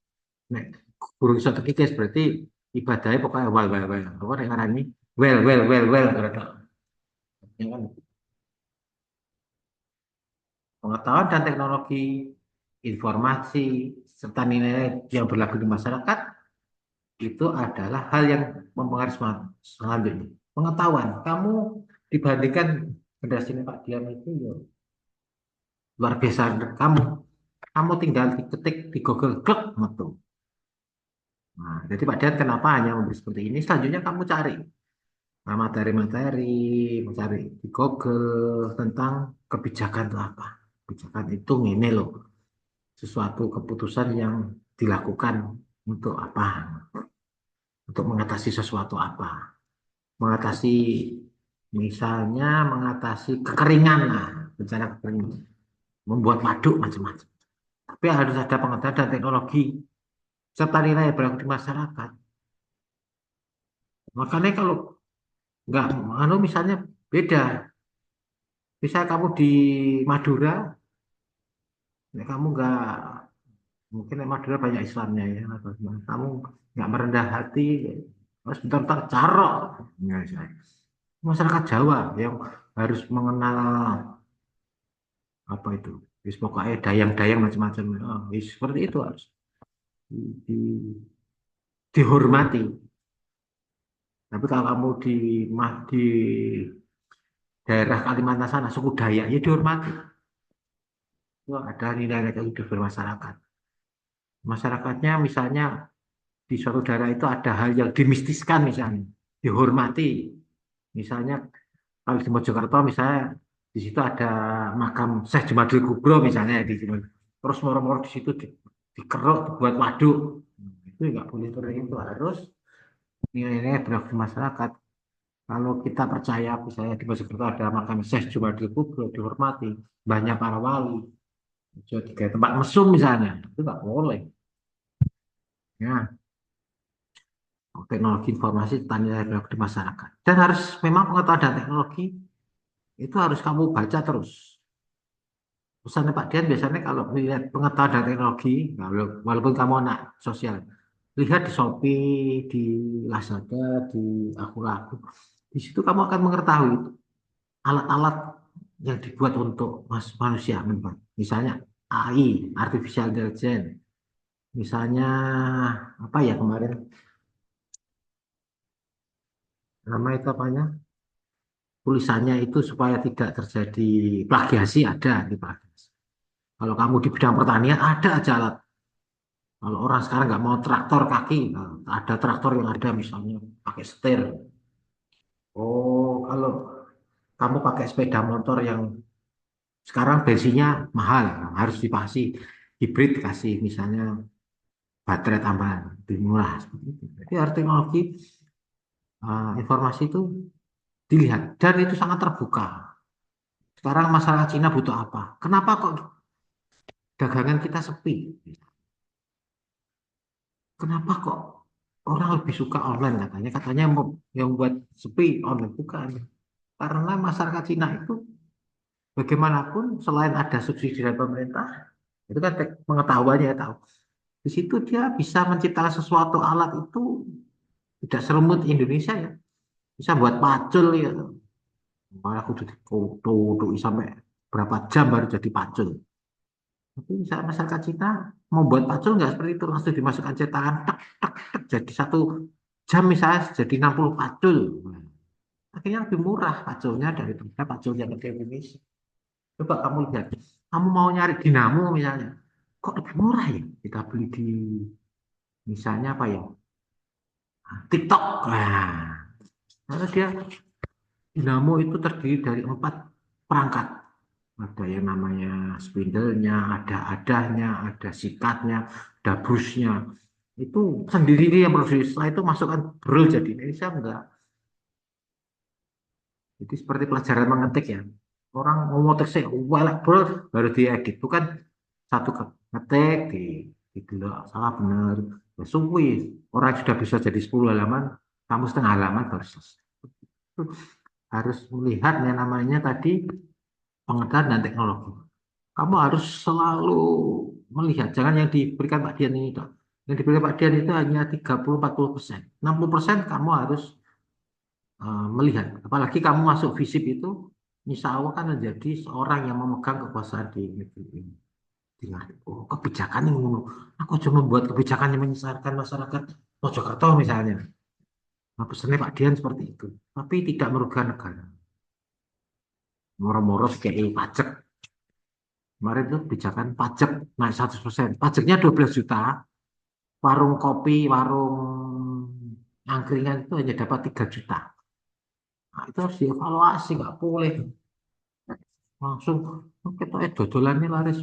Nek guru iso terkikis berarti ibadahnya pokoknya well. Apa yang ngarani well. Ya kan? Pengetahuan dan teknologi, informasi serta nilai yang berlaku di masyarakat itu adalah hal yang mempengaruhi selanjutnya. Pengetahuan, kamu dibandingkan generasi Pak Dian itu ya, luar biasa. Kamu tinggal ketik di Google, klik, metu. Nah, jadi Pak Dian kenapa hanya memberi seperti ini? Selanjutnya kamu cari materi-materi, mencari di Google tentang kebijakan itu apa. Kebijakan itu ini loh, sesuatu keputusan yang dilakukan untuk apa? Untuk mengatasi sesuatu apa? Mengatasi misalnya mengatasi kekeringan, nah, bencana kekeringan, membuat waduk macam-macam. Tapi harus ada pengetahuan dan teknologi serta nilai yang berlaku di masyarakat. Makanya kalau Enggak, misalnya beda. Bisa kamu di Madura, ya kamu enggak, mungkin di Madura banyak Islamnya ya, atau gimana. Kamu enggak merendah hati, terus bentar-bentar carok. Ya, masyarakat Jawa yang harus mengenal apa itu, pokoknya dayang-dayang macam-macam. Oh, seperti itu harus di- dihormati. Tapi kalau kamu di daerah Kalimantan sana, suku Dayak, ya dihormati. Itu ada nilai-nilai hidup bermasyarakat. Masyarakatnya misalnya di suatu daerah itu ada hal yang dimistiskan misalnya, dihormati. Misalnya kalau di Mojokerto misalnya di situ ada makam Syekh Jumadil Kubro misalnya di sini. Terus moro-moro di situ dikeruk, dibuat waduk. Itu nggak boleh seperti itu. Harus nilai-nilai berlaku di masyarakat. Kalau kita percaya misalnya di Mojokerto ada makam Syekh Jumadil Kubro dihormati, banyak para wali. Jadi kayak tempat mesum misalnya, itu nggak boleh. Ya, teknologi informasi tentang nilai berlaku di masyarakat. Dan harus memang pengetahuan dan teknologi itu harus kamu baca terus. Pesannya Pak Dian biasanya kalau melihat pengetahuan dan teknologi, nah, walaupun kamu anak sosial, lihat di Shopee, di Lazada, di Aku-Laku. Di situ kamu akan mengetahui alat-alat yang dibuat untuk manusia. Misalnya AI, Artificial Intelligence. Misalnya apa ya kemarin, nama itu apanya? Tulisannya itu supaya tidak terjadi plagiasi ada di plagiasi. Kalau kamu di bidang pertanian ada aja alat. Kalau orang sekarang nggak mau traktor kaki, nah, ada traktor yang ada misalnya pakai setir. Oh, kalau kamu pakai sepeda motor yang sekarang bensinnya mahal, nah, harus dipasi hibrid kasih misalnya baterai tambahan lebih murah seperti itu. Jadi harus teknologi informasi itu dilihat dan itu sangat terbuka. Sekarang masalah Cina butuh apa? Kenapa kok dagangan kita sepi? Kenapa kok orang lebih suka online katanya? Katanya yang buat sepi online bukan. Karena masyarakat Cina itu bagaimanapun selain ada subsidi dari pemerintah, itu kan pengetahuannya ya tahu. Di situ dia bisa menciptakan sesuatu alat itu tidak serumit Indonesia ya. Bisa buat pacul ya. Malah aku jadi foto sampai berapa jam baru jadi pacul. Tapi misalnya masyarakat Cina mau buat pacul nggak seperti itu langsung dimasukkan cetakan tek tek tek jadi 1 jam misalnya jadi 60 pacul. Nah, akhirnya lebih murah paculnya daripada pacul yang di Indonesia. Coba kamu lihat, kamu mau nyari dinamo misalnya, kok lebih murah ya kita beli di misalnya apa ya TikTok. Nah, karena dia dinamo itu terdiri dari 4 perangkat. Ada yang namanya spindle-nya, ada adahnya, ada sikatnya, ada brusnya. Itu sendiri dia yang produksi. Setelah itu masukkan brol jadi Indonesia enggak. Jadi seperti pelajaran mengetik ya. Orang mau ngetik sih, walak brol baru diedit. Bukan satu ngetik di salah benar. Ya suwi. Orang sudah bisa jadi 10 halaman, kamu setengah halaman baru selesai. Harus melihat yang namanya tadi pengetahuan dan teknologi. Kamu harus selalu melihat, jangan yang diberikan Pak Dian ini, dok. Yang diberikan Pak Dian itu hanya 30-40%. 60% kamu harus melihat. Apalagi kamu masuk FISIP itu, insya Allah kan menjadi seorang yang memegang kekuasaan di negeri ini. Dengar, oh kebijakan yang aku cuma membuat kebijakan yang menyesatkan masyarakat Mojokerto misalnya. Nah, pesannya Pak Dian seperti itu. Tapi tidak merugikan negara. Moro-moro kayak pajak. Kemarin itu kebijakan pajak naik 100%. Pajaknya 12 juta. Warung kopi, warung angkringan itu hanya dapat 3 juta. Nah, itu harus dievaluasi, nggak boleh. Langsung, "Oh, kita dodolannya laris.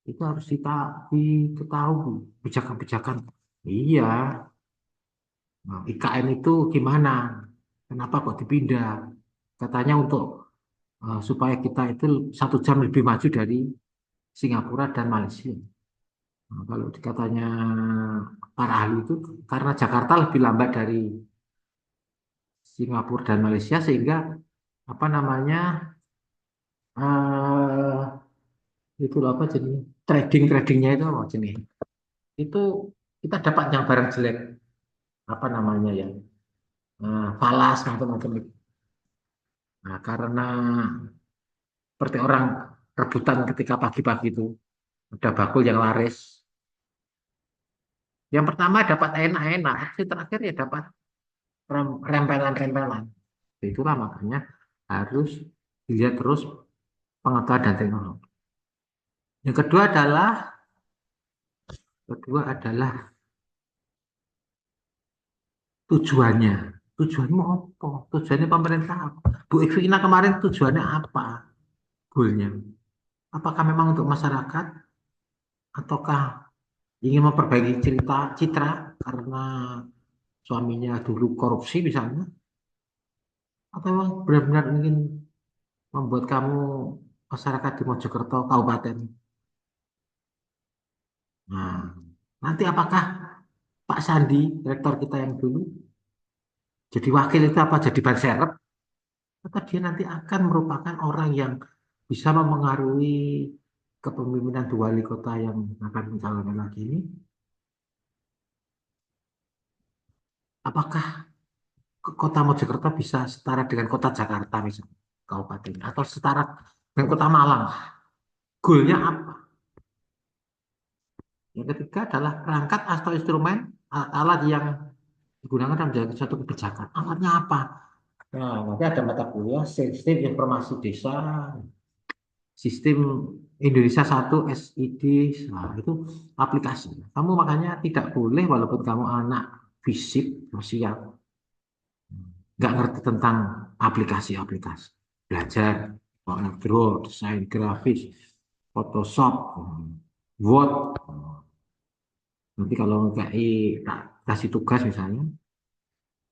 Itu harus diketahui. Kebijakan-kebijakan. Iya, nah, IKN itu gimana? Kenapa kok dipindah? Katanya untuk supaya kita itu 1 jam lebih maju dari Singapura dan Malaysia. Nah, kalau dikatanya para ahli itu karena Jakarta lebih lambat dari Singapura dan Malaysia sehingga apa namanya eh itu apa jenis tradingnya itu apa jenis itu kita dapat yang barang jelek apa namanya ya falas macam-macam itu. Nah, karena seperti orang rebutan ketika pagi-pagi itu ada bakul yang laris. Yang pertama dapat enak-enak, yang terakhir ya dapat rempelan-rempelan. Itulah makanya harus dilihat terus pengetahuan dan teknologi. Yang kedua adalah tujuannya. Tujuanmu apa? Tujuannya pemerintah apa? Bu Evina kemarin tujuannya apa? Goalnya. Apakah memang untuk masyarakat ataukah ingin memperbaiki citra karena suaminya dulu korupsi misalnya? Atau memang benar-benar ingin membuat kamu masyarakat di Mojokerto kabupaten? Nah, nanti apakah Pak Sandi, rektor kita yang dulu, jadi wakil itu apa? Jadi ban serep? Atau dia nanti akan merupakan orang yang bisa memengaruhi kepemimpinan dua wali kota yang akan mencalonkan lagi ini? Apakah kota Mojokerto bisa setara dengan kota Jakarta misalnya, kabupaten, atau setara dengan kota Malang? Goalnya apa? Yang ketiga adalah perangkat atau instrumen alat yang digunakan dalam menjalankan suatu kebijakan. Alatnya apa? Nah, nanti ada mata kuliah sistem informasi desa, sistem Indonesia 1 SID, nah itu aplikasi. Kamu makanya tidak boleh walaupun kamu anak fisik sosial, nggak ngerti tentang aplikasi-aplikasi. Belajar Draw, desain grafis, Photoshop, Word. Nanti kalau nggak tak kasih tugas misalnya,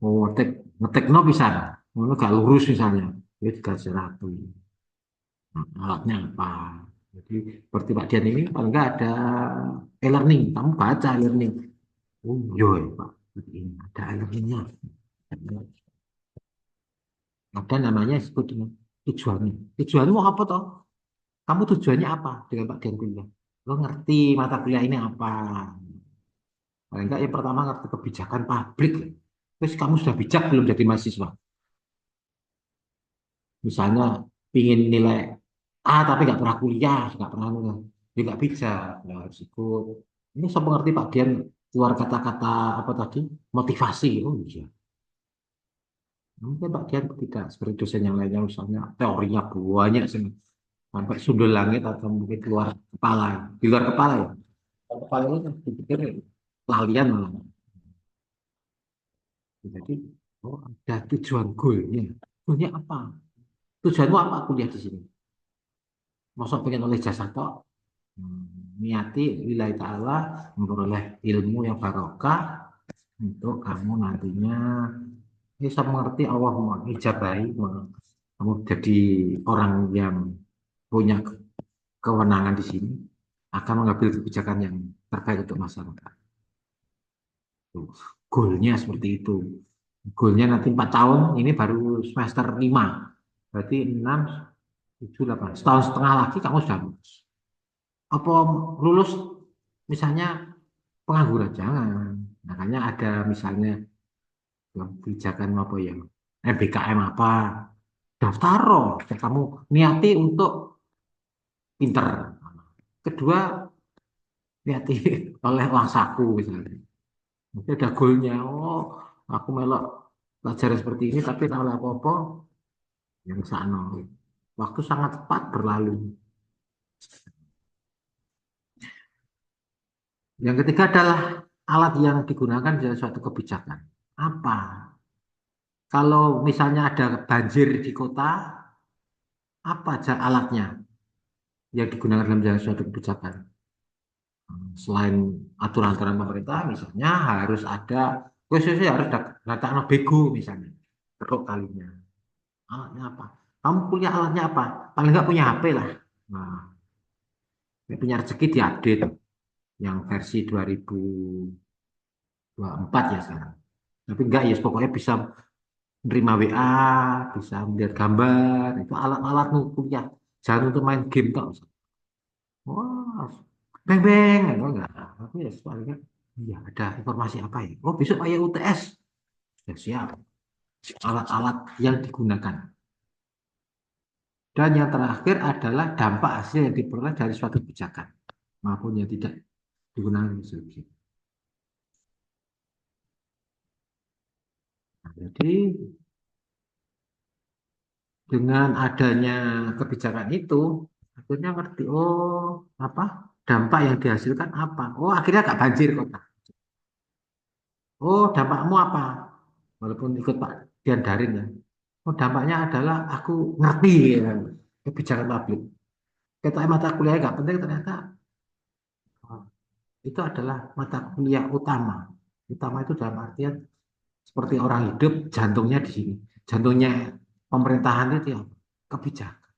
mau ngetik no bisa, mau nggak lurus misalnya, itu dikasih rapi. Alatnya apa? Jadi seperti Pak Dian ini paling nggak ada e-learning, kamu baca e-learning. Oh iya ya Pak, ini ada e-learningnya. Ada namanya disebut dengan tujuannya. Tujuanmu apa toh? Kamu tujuannya apa dengan Pak Dian kuliah? Lo ngerti mata kuliah ini apa? Paling enggak yang pertama ngerti kebijakan publik. Terus kamu sudah bijak belum jadi mahasiswa? Misalnya pingin nilai A tapi nggak pernah kuliah, nggak pernah kuliah. Ya nggak bisa, nggak harus ikut. Ini saya mengerti Pak Dian keluar kata-kata apa tadi? Motivasi. Oh iya. Mungkin Pak Dian tidak seperti dosen yang lainnya, misalnya teorinya banyak sampai sundul langit atau mungkin keluar kepala. Di luar kepala ya. Kalau kepala ini kan dipikir lalian malah. Jadi, oh ada tujuan goalnya. Goalnya apa? Tujuanmu apa kuliah di sini? Masa pengen oleh jasa tok? Niati lillahi ta'ala memperoleh ilmu yang barokah untuk kamu nantinya bisa mengerti Allah mengijabahi kamu jadi orang yang punya kewenangan di sini akan mengambil kebijakan yang terbaik untuk masyarakat. Tuh, goalnya seperti itu. Goalnya nanti 4 tahun, ini baru semester 5. Berarti 6, 7, 8. Setahun setengah lagi kamu sudah lulus. Apa lulus misalnya pengangguran? Jangan. Makanya ada misalnya kebijakan apa ya, MBKM apa, daftar kamu niati untuk pinter. Kedua, niati oleh uang saku misalnya. Mungkin ada goalnya, oh aku melok pelajaran seperti ini tapi tak oleh apa-apa, yang sana. Waktu sangat cepat berlalu. Yang ketiga adalah alat yang digunakan dalam suatu kebijakan. Apa? Kalau misalnya ada banjir di kota, apa aja alatnya yang digunakan dalam jalan suatu kebijakan? Selain aturan-aturan pemerintah, misalnya harus ada, khususnya harus ada data bego misalnya, keruk kalinya. Alatnya apa? Kamu punya alatnya apa? Paling nggak punya HP lah. Nah, punya rezeki diupdate yang versi 2024 ya sekarang. Tapi enggak ya, pokoknya bisa menerima WA, bisa melihat gambar, itu alat-alat kuliah. Jangan untuk main game kok. Wah, beng-beng, enggak. Tapi ya sebaliknya, iya ada informasi apa ya? Oh besok ayah UTS, ya siap. Alat-alat yang digunakan. Dan yang terakhir adalah dampak hasil yang diperoleh dari suatu kebijakan maupun yang tidak digunakan instruksi. Nah, jadi dengan adanya kebijakan itu, akhirnya ngerti, oh apa dampak yang dihasilkan apa? Oh akhirnya gak banjir kota. Oh dampakmu apa? Walaupun ikut Pak Dian Darin ya. Oh dampaknya adalah aku ngerti ya, kebijakan publik. Kita mata kuliah gak penting ternyata oh, itu adalah mata kuliah utama. Utama itu dalam artian seperti orang hidup, jantungnya di sini. Jantungnya pemerintahan itu ya kebijakan.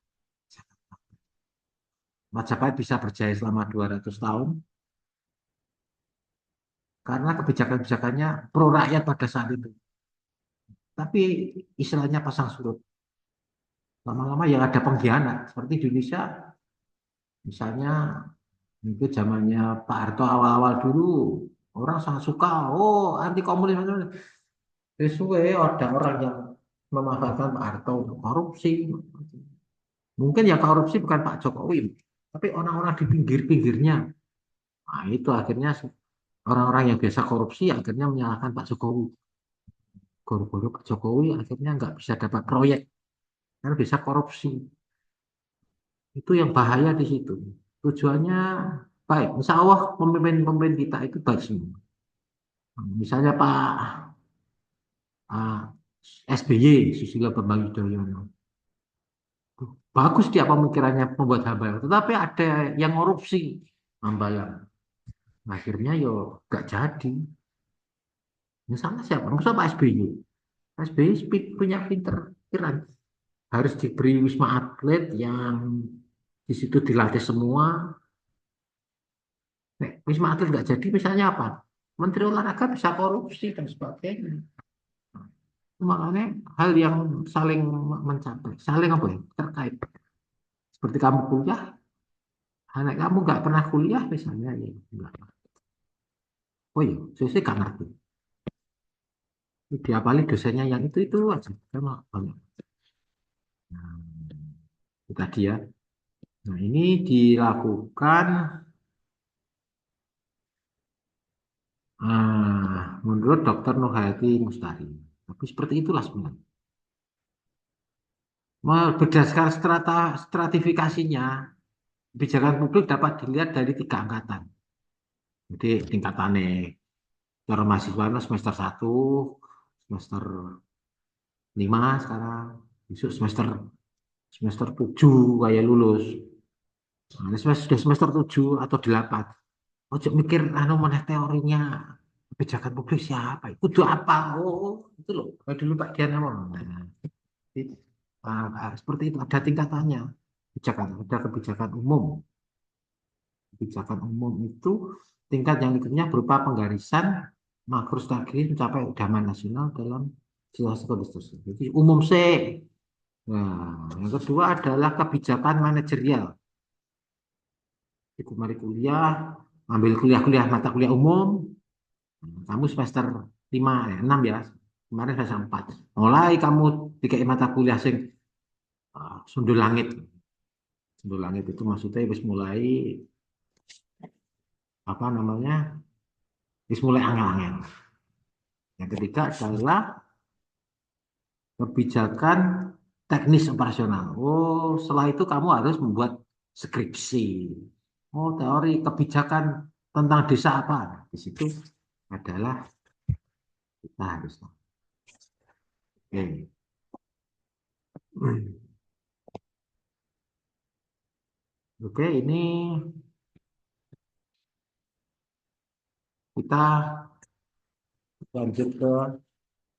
Majapahit bisa berjaya selama 200 tahun karena kebijakan-kebijakannya pro rakyat pada saat itu. Tapi istilahnya pasang surut. Lama-lama yang ada pengkhianat. Seperti di Indonesia, misalnya itu zamannya Pak Harto awal-awal dulu, orang sangat suka, oh anti komunis. Sesuai ada orang yang memanfaatkan Pak Harto untuk korupsi. Mungkin ya korupsi bukan Pak Jokowi, tapi orang-orang di pinggir-pinggirnya. Nah, itu akhirnya orang-orang yang biasa korupsi akhirnya menyalahkan Pak Jokowi. Guru-guru Pak Jokowi akhirnya nggak bisa dapat proyek karena bisa korupsi. Itu yang bahaya di situ. Tujuannya baik. Insya Allah pemimpin-pemimpin kita itu baik semua. Misalnya Pak SBY, Susilo Bambang Yudhoyono. Bagus dia pemikirannya membuat Hambalang. Tetapi ada yang korupsi Hambalang. Akhirnya yo gak jadi. Misalnya siapa? Misalnya Pak SBY. Pak SBY punya pinter pikiran. Harus diberi wisma atlet yang di situ dilatih semua. Nek, wisma atlet nggak jadi, misalnya apa? Menteri olahraga bisa korupsi dan sebagainya. Makanya hal yang saling mencapai, saling apa ya? Terkait. Seperti kamu kuliah, anak kamu nggak pernah kuliah misalnya, ya enggak. Oh iya, saya sih nggak ngerti. Dia paling dosennya yang itu aja. Sama banyak. Nah, itu tadi ya. Nah, ini dilakukan menurut Dokter Nurhayati Mustari. Tapi seperti itulah sebenarnya. Berdasarkan stratifikasinya, kebijakan publik dapat dilihat dari 3 angkatan. Jadi tingkatannya para mahasiswa semester 1, semester 5 sekarang, besok semester semester 7 kayak lulus. Nah, sudah semester 7 atau 8. Ojo mikir anu meneh teorinya kebijakan publik siapa? Kudu apa? Oh, itu loh. Kayak dulu Pak Dian ngomong. Nah, itu, seperti itu ada tingkatannya. Kebijakan, ada kebijakan umum. Kebijakan umum itu tingkat yang berikutnya berupa penggarisan makro strategis mencapai idaman nasional dalam situasi kondisi. Jadi umum C. Nah, yang kedua adalah kebijakan manajerial. Ikut mari kuliah, ambil kuliah-kuliah mata kuliah umum. Kamu semester 5, 6 ya. Kemarin semester 4. Mulai kamu dikai mata kuliah sing sundul langit. Sundul langit itu maksudnya wis mulai apa namanya? Wis mulai angel-angel. Yang ketiga adalah kebijakan teknis operasional. Oh, setelah itu kamu harus membuat skripsi. Oh, teori kebijakan tentang desa apa? Di situ adalah kita harus. Oke. Oke, ini kita lanjut ke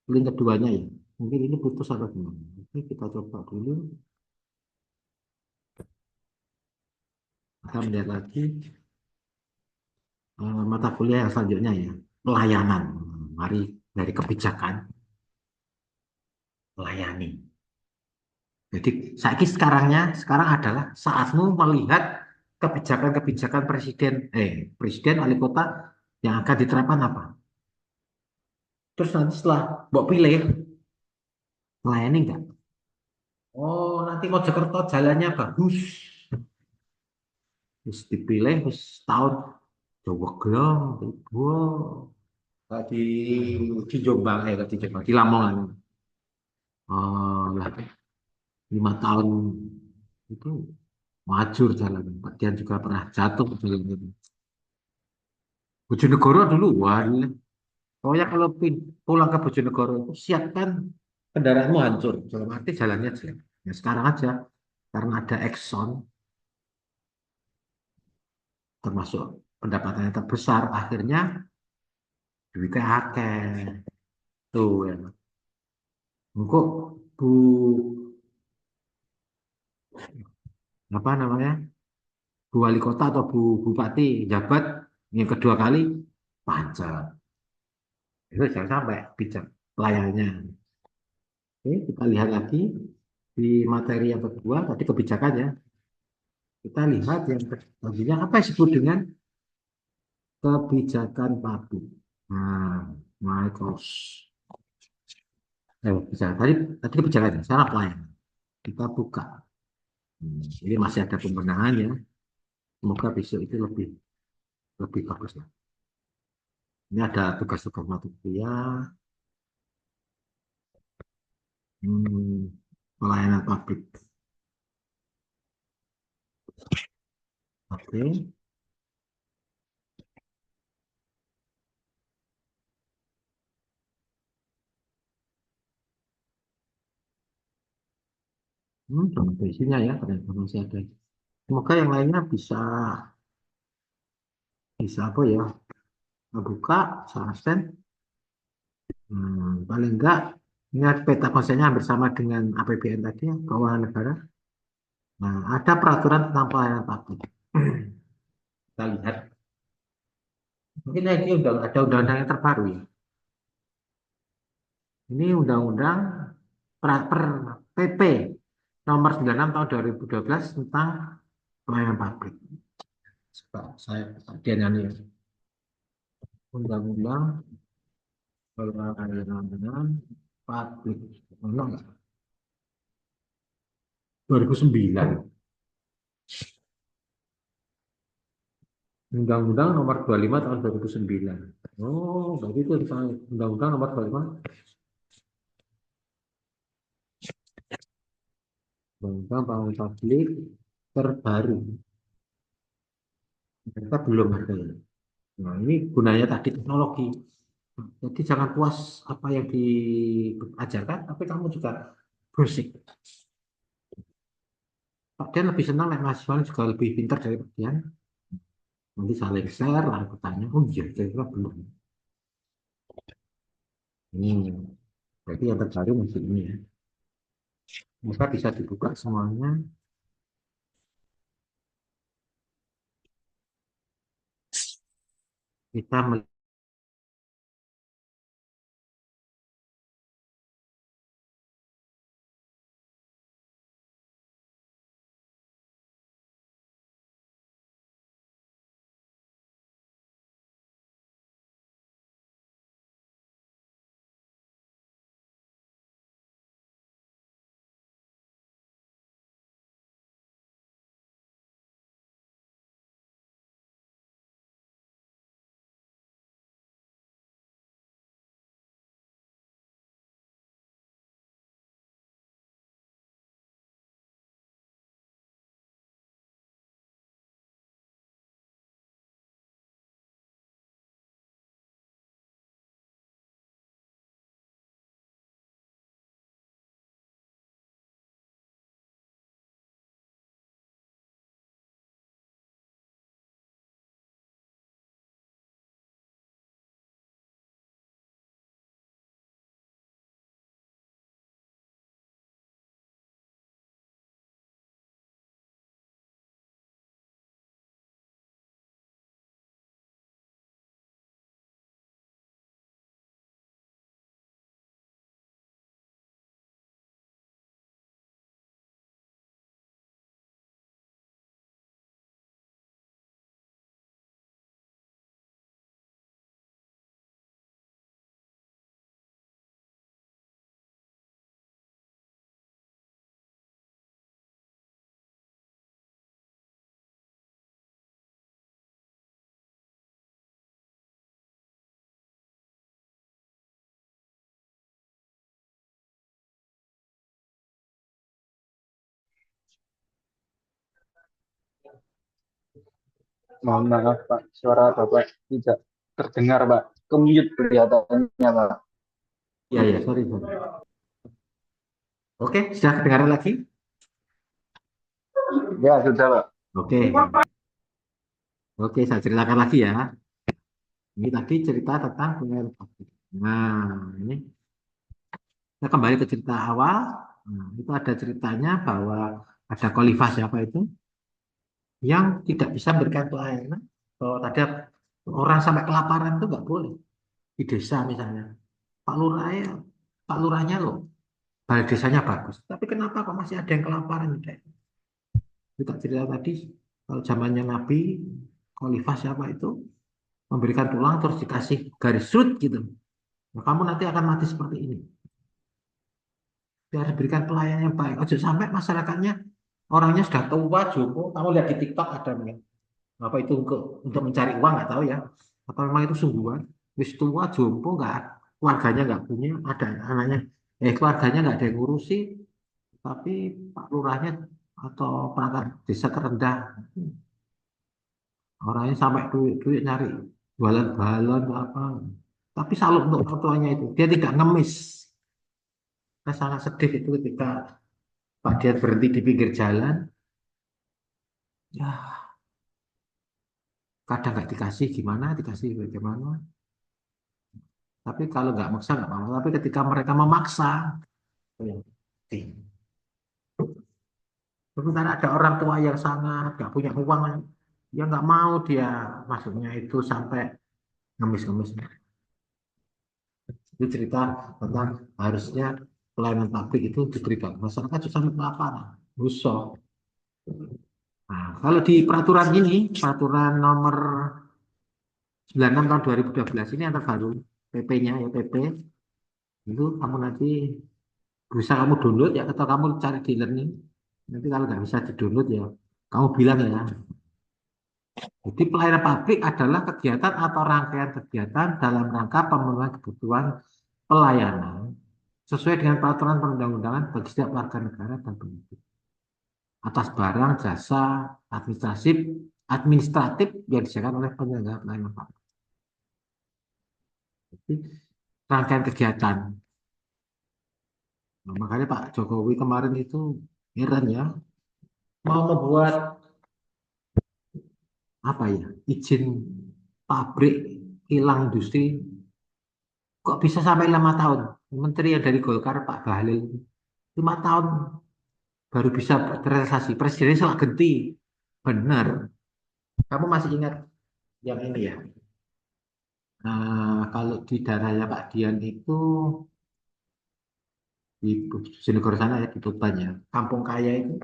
link keduanya ya. Mungkin ini putus atau gimana? Oke, kita coba dulu. Kita melihat lagi mata kuliah yang selanjutnya ya. Pelayanan. Mari dari kebijakan. layani. Jadi sekarang adalah saatmu melihat kebijakan-kebijakan presiden wali kota yang akan diterapkan apa. Terus nanti setelah mbok pilih, melayani enggak? Oh, nanti Mojokerto jalannya bagus. Terus dipilih, terus tahun coba gelong, wow. Kayak di Jombang, di Jombang, di Lamongan. Oh, lah, 5 tahun itu wajur jalan. Dia juga pernah jatuh ke jalan itu. Bojonegoro dulu, wah, pokoknya kalau pulang ke Bojonegoro itu siapkan kendaraanmu hancur. Dalam arti jalannya jelek. Ya, sekarang aja, karena ada Exxon, termasuk pendapatannya terbesar, akhirnya duitnya akeh. Tuh, ya. Engkau Bu, apa namanya, Bu Wali Kota atau Bu Bupati jabat yang kedua kali, pajak. Itu jangan sampai bijak pelayanannya. Oke, kita lihat lagi di materi yang kedua, tadi kebijakannya. Kita lihat yang selanjutnya apa yang disebut dengan kebijakan publik. Nah, Microsoft. Tadi kebijakannya, sekarang pelayanan. Kita buka. Ini masih ada pembenahan ya. Semoga besok itu lebih lebih bagus lah. Ini ada tugas-tugas mata kuliah, pelayanan publik. Oke. Contoh isinya ya, ternyata masih ada. Semoga yang lainnya bisa bisa apa ya, buka, salah. Paling enggak, ini peta konsepnya hampir sama dengan APBN tadi ya, keuangan negara. Nah, ada peraturan tentang pelayanan publik. Kita lihat, mungkin ini udah ada undang-undang yang terbaru ya. Ini undang-undang per PP nomor 96 tahun 2012 tentang pelayanan publik. Coba saya bagian ini ya. Undang-undang pelayanan publik. Mana nggak? 2009. Undang-Undang nomor 25 tahun 2009. Oh, berarti itu Undang-Undang nomor 25. Undang-Undang Pelayanan Publik terbaru. Ternyata belum ada ya. Nah, ini gunanya tadi teknologi. Jadi jangan puas apa yang diajarkan, tapi kamu juga bersik. Pak Dian lebih senang, mahasiswa juga lebih pintar dari Pak Dian. Nanti saling share, lalu bertanya, oh iya, kira-kira belum. Ini berarti yang terbaru masih ini ya. Maka bisa dibuka semuanya. Kita Mohon maaf, Pak. Suara Bapak tidak terdengar, Pak. Kemute kelihatannya, Pak. Ya, ya, sorry, sorry. Oke, sudah kedengaran lagi? Ya, sudah, Pak. Oke, oke, saya ceritakan lagi ya. Ini tadi cerita tentang pengairan pabrik. Nah, ini kita kembali ke cerita awal. Nah, itu ada ceritanya bahwa ada khalifah siapa itu yang tidak bisa memberikan pelayanan. Kalau ada orang sampai kelaparan itu nggak boleh di desa misalnya. Pak Lurah ya, Pak Lurahnya loh, balai desanya bagus. Tapi kenapa kok masih ada yang kelaparan? Kita cerita tadi, kalau zamannya Nabi, khalifah siapa itu memberikan tulang terus dikasih garis sud gitu. Nah, kamu nanti akan mati seperti ini. Dia harus berikan pelayanan yang baik. Ojo sampai masyarakatnya orangnya sudah tua, jompo. Kamu lihat di TikTok ada mungkin. Apa itu untuk mencari uang nggak tahu ya. Apa memang itu sungguhan? Wis tua, jompo nggak, keluarganya nggak punya, ada anaknya. Keluarganya nggak ada yang ngurusi, tapi Pak Lurahnya atau perangkat desa terendah. Orangnya sampai duit-duit nyari jualan balon atau apa. Tapi salut untuk orang tuanya itu. Dia tidak ngemis. Saya sangat sedih itu ketika Pak Dian berhenti di pinggir jalan. Ya, kadang nggak dikasih gimana, dikasih bagaimana. Tapi kalau nggak maksa nggak apa-apa. Tapi ketika mereka memaksa, itu yang penting. Sementara ada orang tua yang sangat nggak punya uang, ya nggak mau dia masuknya itu sampai ngemis-ngemis. Itu cerita tentang harusnya pelayanan publik itu diberikan. Masyarakat susah kelaparan. Rusuh. Nah, kalau di peraturan ini, peraturan nomor 96 tahun 2012 ini yang terbaru, PP-nya ya PP, itu kamu nanti bisa kamu download ya, atau kamu cari di learning. Nanti kalau nggak bisa di download ya, kamu bilang ya. Jadi pelayanan publik adalah kegiatan atau rangkaian kegiatan dalam rangka pemenuhan kebutuhan pelayanan sesuai dengan peraturan perundang-undangan bagi setiap warga negara dan penduduk atas barang, jasa, administratif, administratif yang disediakan oleh penyelenggara pelayanan publik. Jadi rangkaian kegiatan. Nah, makanya Pak Jokowi kemarin itu heran ya, mau membuat apa ya, izin pabrik kilang industri kok bisa sampai 5 tahun. Menteri yang dari Golkar Pak Bahlil 5 tahun baru bisa terrealisasi. Presidennya salah ganti. Benar. Kamu masih ingat yang ini ya? Nah, kalau di daerahnya Pak Dian itu di Bojonegoro sana ya di Tuban ya, Kampung Kaya itu,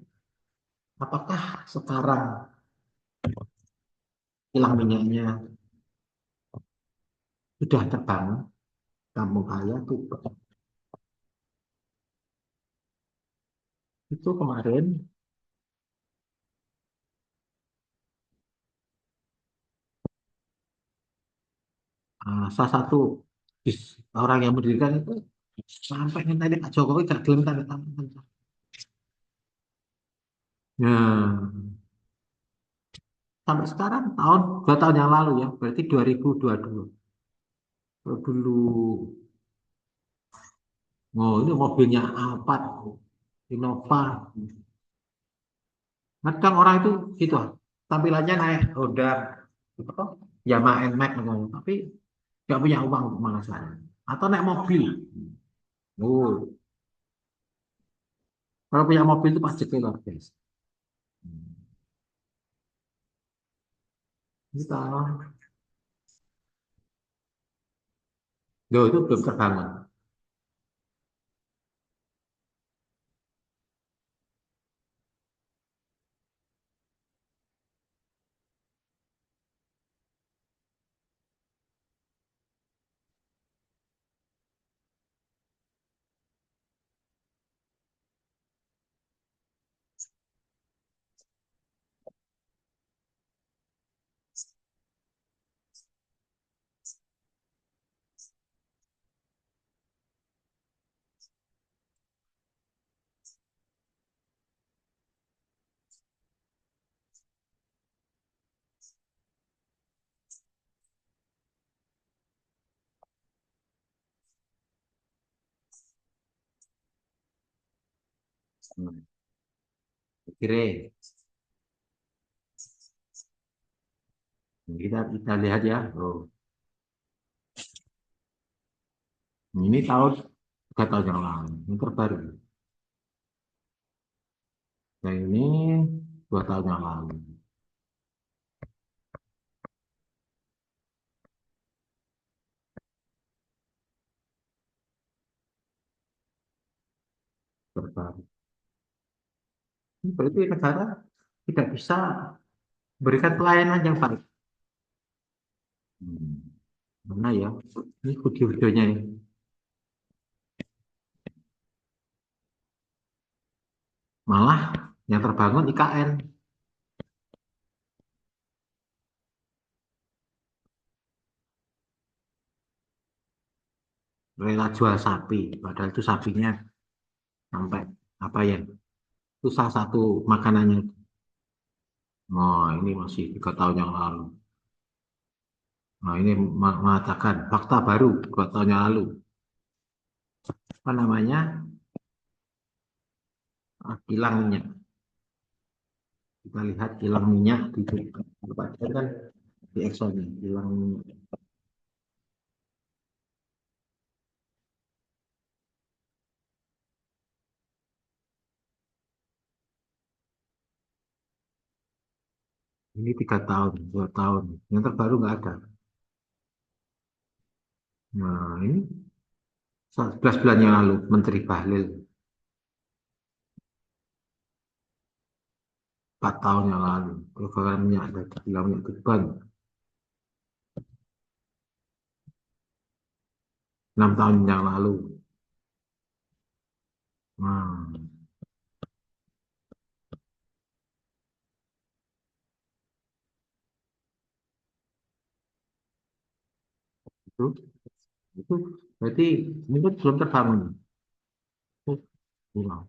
apakah sekarang kilang minyaknya sudah terbangun? Kampung Kaya Tuban itu kemarin salah satu orang yang mendirikan itu sampai minta Pak Jokowi gak gelem tanda tangan. Ya, sampai sekarang tahun 2 tahun yang lalu ya, berarti 2022. Kalau dulu, oh ini mobilnya Alphard, Innova. Kadang orang itu gitu, tampilannya naik Honda, apa, Yamaha NMAX, tapi nggak punya uang untuk mengasah. Atau naik mobil. Oh, kalau punya mobil itu pasti luar biasa. Gitu. Loh, itu belum terbangun. Hmm. Kira kita lihat ya. Oh, ini tahun 3 tahun yang lalu, ini terbaru. Yang ini 2 tahun yang lalu, terbaru. Ini berarti negara tidak bisa berikan pelayanan yang baik. Hmm. Mana ya? Ini video-videonya ya. Malah yang terbangun IKN, rela jual sapi, padahal itu sapinya sampai apa ya? Itu salah satu makanannya. Nah, ini masih 3 tahun yang lalu. Nah, ini mengatakan fakta baru 2 tahun yang lalu. Apa namanya? Kilang minyak. Kita lihat kilang minyak di tempat kan di Exxon ya, kilang minyak. Ini 3 tahun, 2 tahun. Yang terbaru nggak ada. Nah, ini 11 bulan yang lalu Menteri Bahlil 4 tahun yang lalu. Kebakaran minyak ada di kilang minyak Tuban 6 tahun yang lalu. Nah, itu itu berarti ini kan belum terbangun. Itu pulau.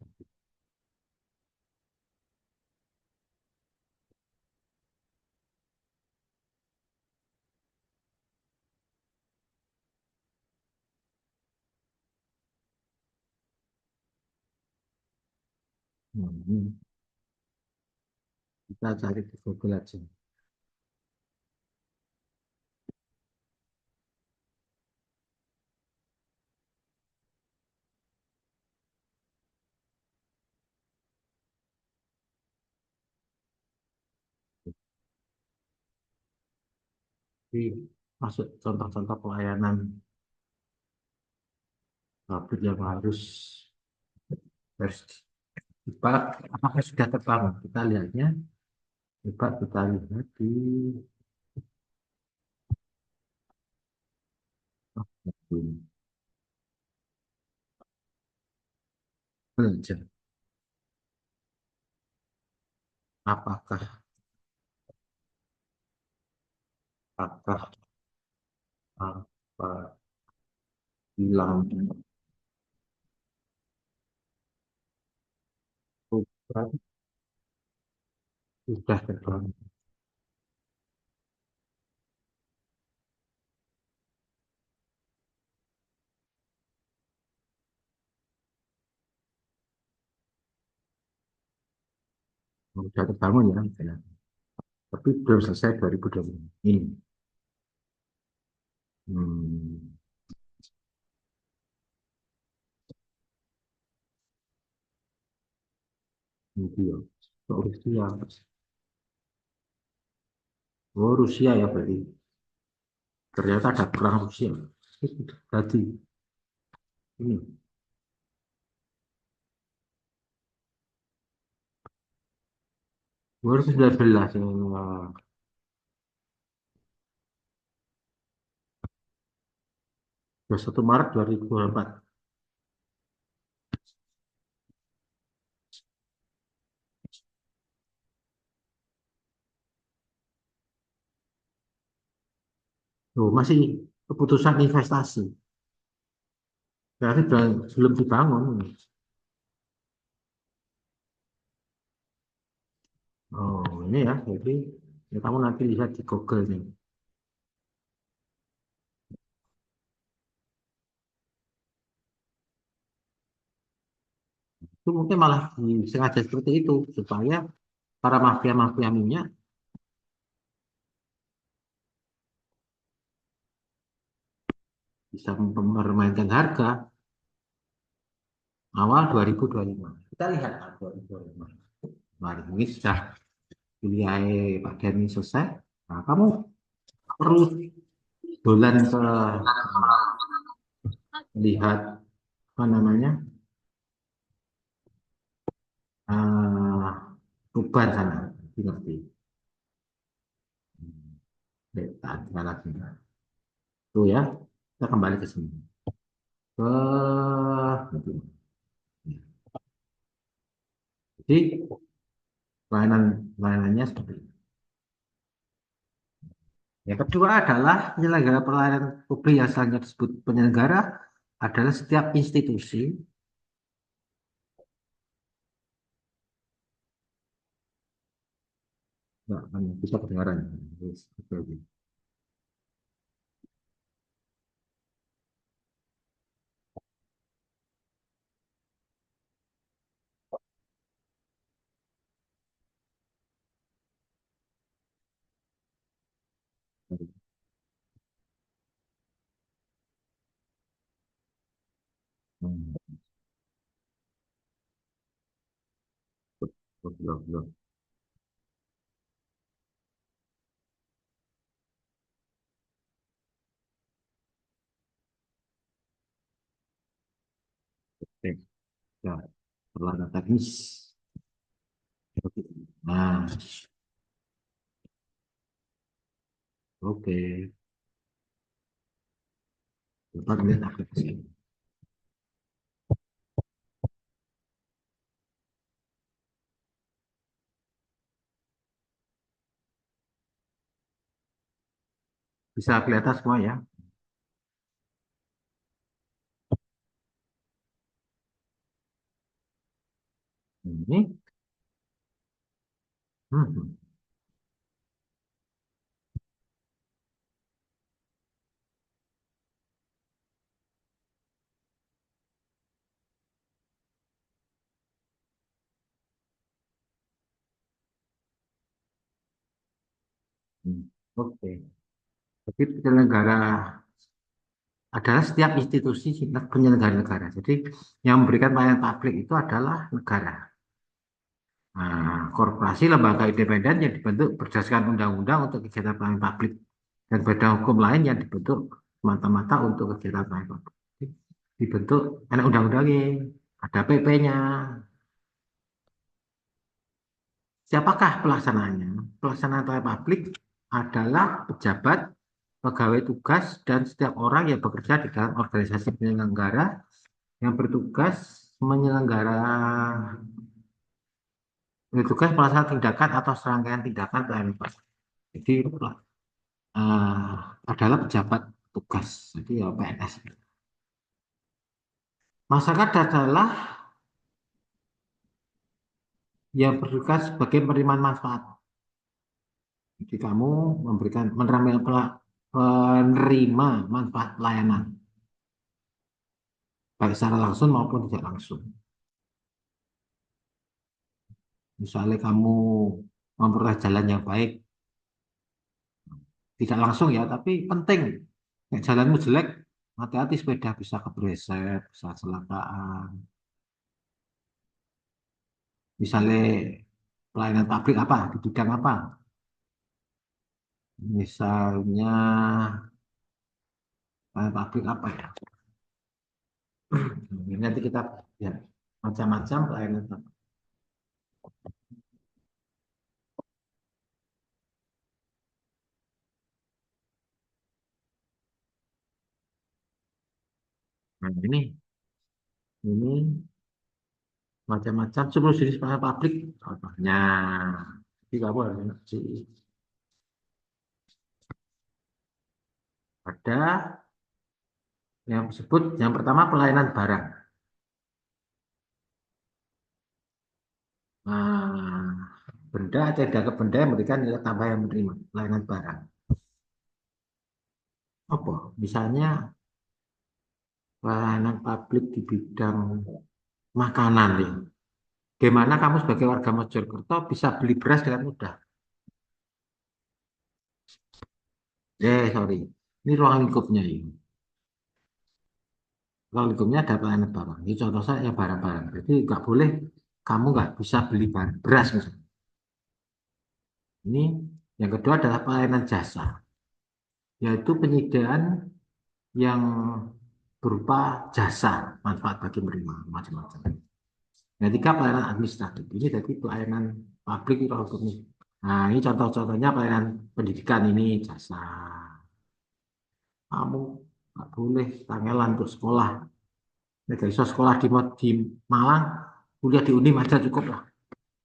Nah, ini kita cari di Google aja. Jadi masuk contoh-contoh pelayanan publik yang harus Ibarat apakah sudah terbangun? Kita lihatnya, coba kita lihat di belajar. Apakah apakah apa bilang program sudah terbangun? Sudah terbangun ya, ya. Tapi belum selesai 2020 ini. Hmm, itu ya. Oh, Rusia. Oh, Rusia ya berarti. Ternyata ada perang Rusia. Berarti ini 2019 ya. 21 Maret 2024. Oh, masih keputusan investasi. Berarti belum dibangun. Oh, ini ya. Jadi ya kamu nanti lihat di Google nih. Itu mungkin malah disengaja seperti itu supaya para mafia-mafia minyak bisa mempermainkan harga awal 2025. Kita lihat 2025. Mari ini sudah kuliah Pak Denny selesai. Nah, kamu perlu dolan ke lihat apa namanya eh Tuban sana, di ngerti. Tak ada lagi. Tuh ya, kita kembali ke sini. Ke jadi pelayanannya seperti itu. Yang kedua adalah penyelenggara pelayanan publik yang selanjutnya disebut penyelenggara adalah setiap institusi. Nggak, bisa kedengaran. Yes, oke, oke. Hmm, belum, belum. Oke, ya, perlahan teknis. Nah, oke. Coba lihat aplikasi. Bisa kelihatan semua ya. Ini. Hmm, hmm. Oke. Jadi penyelenggara adalah setiap institusi penyelenggara negara. Jadi yang memberikan pelayanan publik itu adalah negara. Nah, korporasi lembaga independen yang dibentuk berdasarkan undang-undang untuk kegiatan pelayanan publik dan badan hukum lain yang dibentuk semata-mata untuk kegiatan pelayanan publik. Dibentuk ada undang-undangnya, ada PP-nya. Siapakah pelaksananya? Pelaksanaan pelayanan publik adalah pejabat, pegawai tugas, dan setiap orang yang bekerja di dalam organisasi penyelenggara yang bertugas menyelenggara bertugas melaksanakan tindakan atau serangkaian tindakan pelayanan publik. Jadi eh, adalah pejabat tugas, jadi ya PNS. Masyarakat adalah yang bertugas sebagai penerimaan manfaat. Jadi kamu memberikan penerima manfaat pelayanan, baik secara langsung maupun tidak langsung. Misalnya kamu memperoleh jalan yang baik, tidak langsung ya, tapi penting. Nek jalanmu jelek, hati-hati sepeda bisa kepleset, bisa kecelakaan. Misalnya pelayanan publik apa, di bidang apa? Misalnya pelayanan publik apa ya? Nanti kita ya macam-macam pelayanan publik. Nah, ini macam-macam 10 jenis pelayanan publik contohnya. Jadi kamu harus ngerti. Ada yang disebut yang pertama pelayanan barang. Nah, benda tidak ke benda yang memberikan nilai tambah yang menerima pelayanan barang. Apa? Misalnya pelayanan publik di bidang makanan ya. Gimana kamu sebagai warga Mojokerto bisa beli beras dengan mudah? Sorry. Ini ruang lingkupnya ini. Ruang lingkupnya ada pelayanan barang. Ini contoh saya barang-barang. Jadi nggak boleh kamu nggak bisa beli beras misalnya. Ini yang kedua adalah pelayanan jasa, yaitu penyediaan yang berupa jasa manfaat bagi menerima macam-macam. Yang ketiga pelayanan administratif. Ini jadi pelayanan publik itu hukumnya. Nah, ini contoh-contohnya pelayanan pendidikan ini jasa. Kamu nggak boleh kangelan untuk sekolah. Nek iso sekolah di Malang, kuliah di Unim aja cukup lah.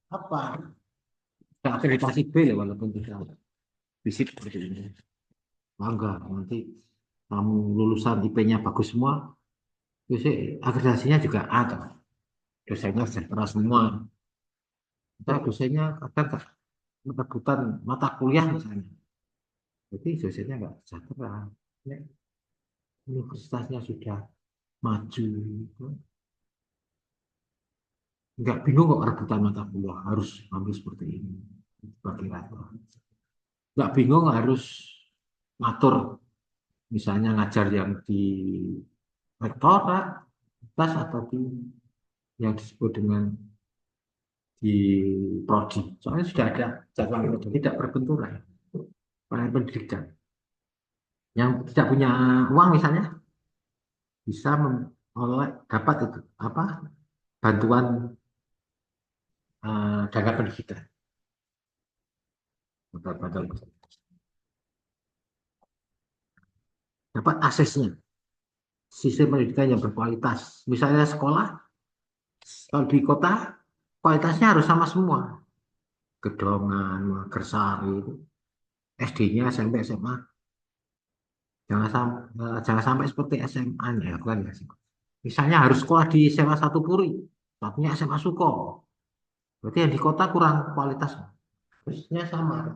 Apa? Nggak akreditasi B lah walaupun tidak fisik seperti ini. Bangga nanti kamu lulusan IP-nya bagus semua, terus akreditasinya juga A toh. Dosennya sejahtera semua. Kita dosennya kadang rebutan mata kuliah misalnya. Jadi dosennya nggak sejahtera. Ya, universitasnya sudah maju. Gitu. Nggak bingung kok rebutan mata kuliah harus ambil seperti ini. Bagi rata. Nggak bingung harus ngatur misalnya ngajar yang di rektorat, tas atau di yang disebut dengan di prodi. Soalnya sudah ada jadwal itu tidak berbenturan. Para pendidikan yang tidak punya uang misalnya bisa oleh dapat itu apa bantuan dana pendidikan. Bantuan, dapat aksesnya sistem pendidikan yang berkualitas. Misalnya sekolah kalau di kota kualitasnya harus sama semua. Gedongan, Magersari itu SD-nya SMP SMA jangan sampai seperti SMA-nya ya bukan ya sih. Misalnya harus sekolah di SMA Satu Puri, satunya SMA Suko. Berarti yang di kota kurang kualitas. Terusnya sama.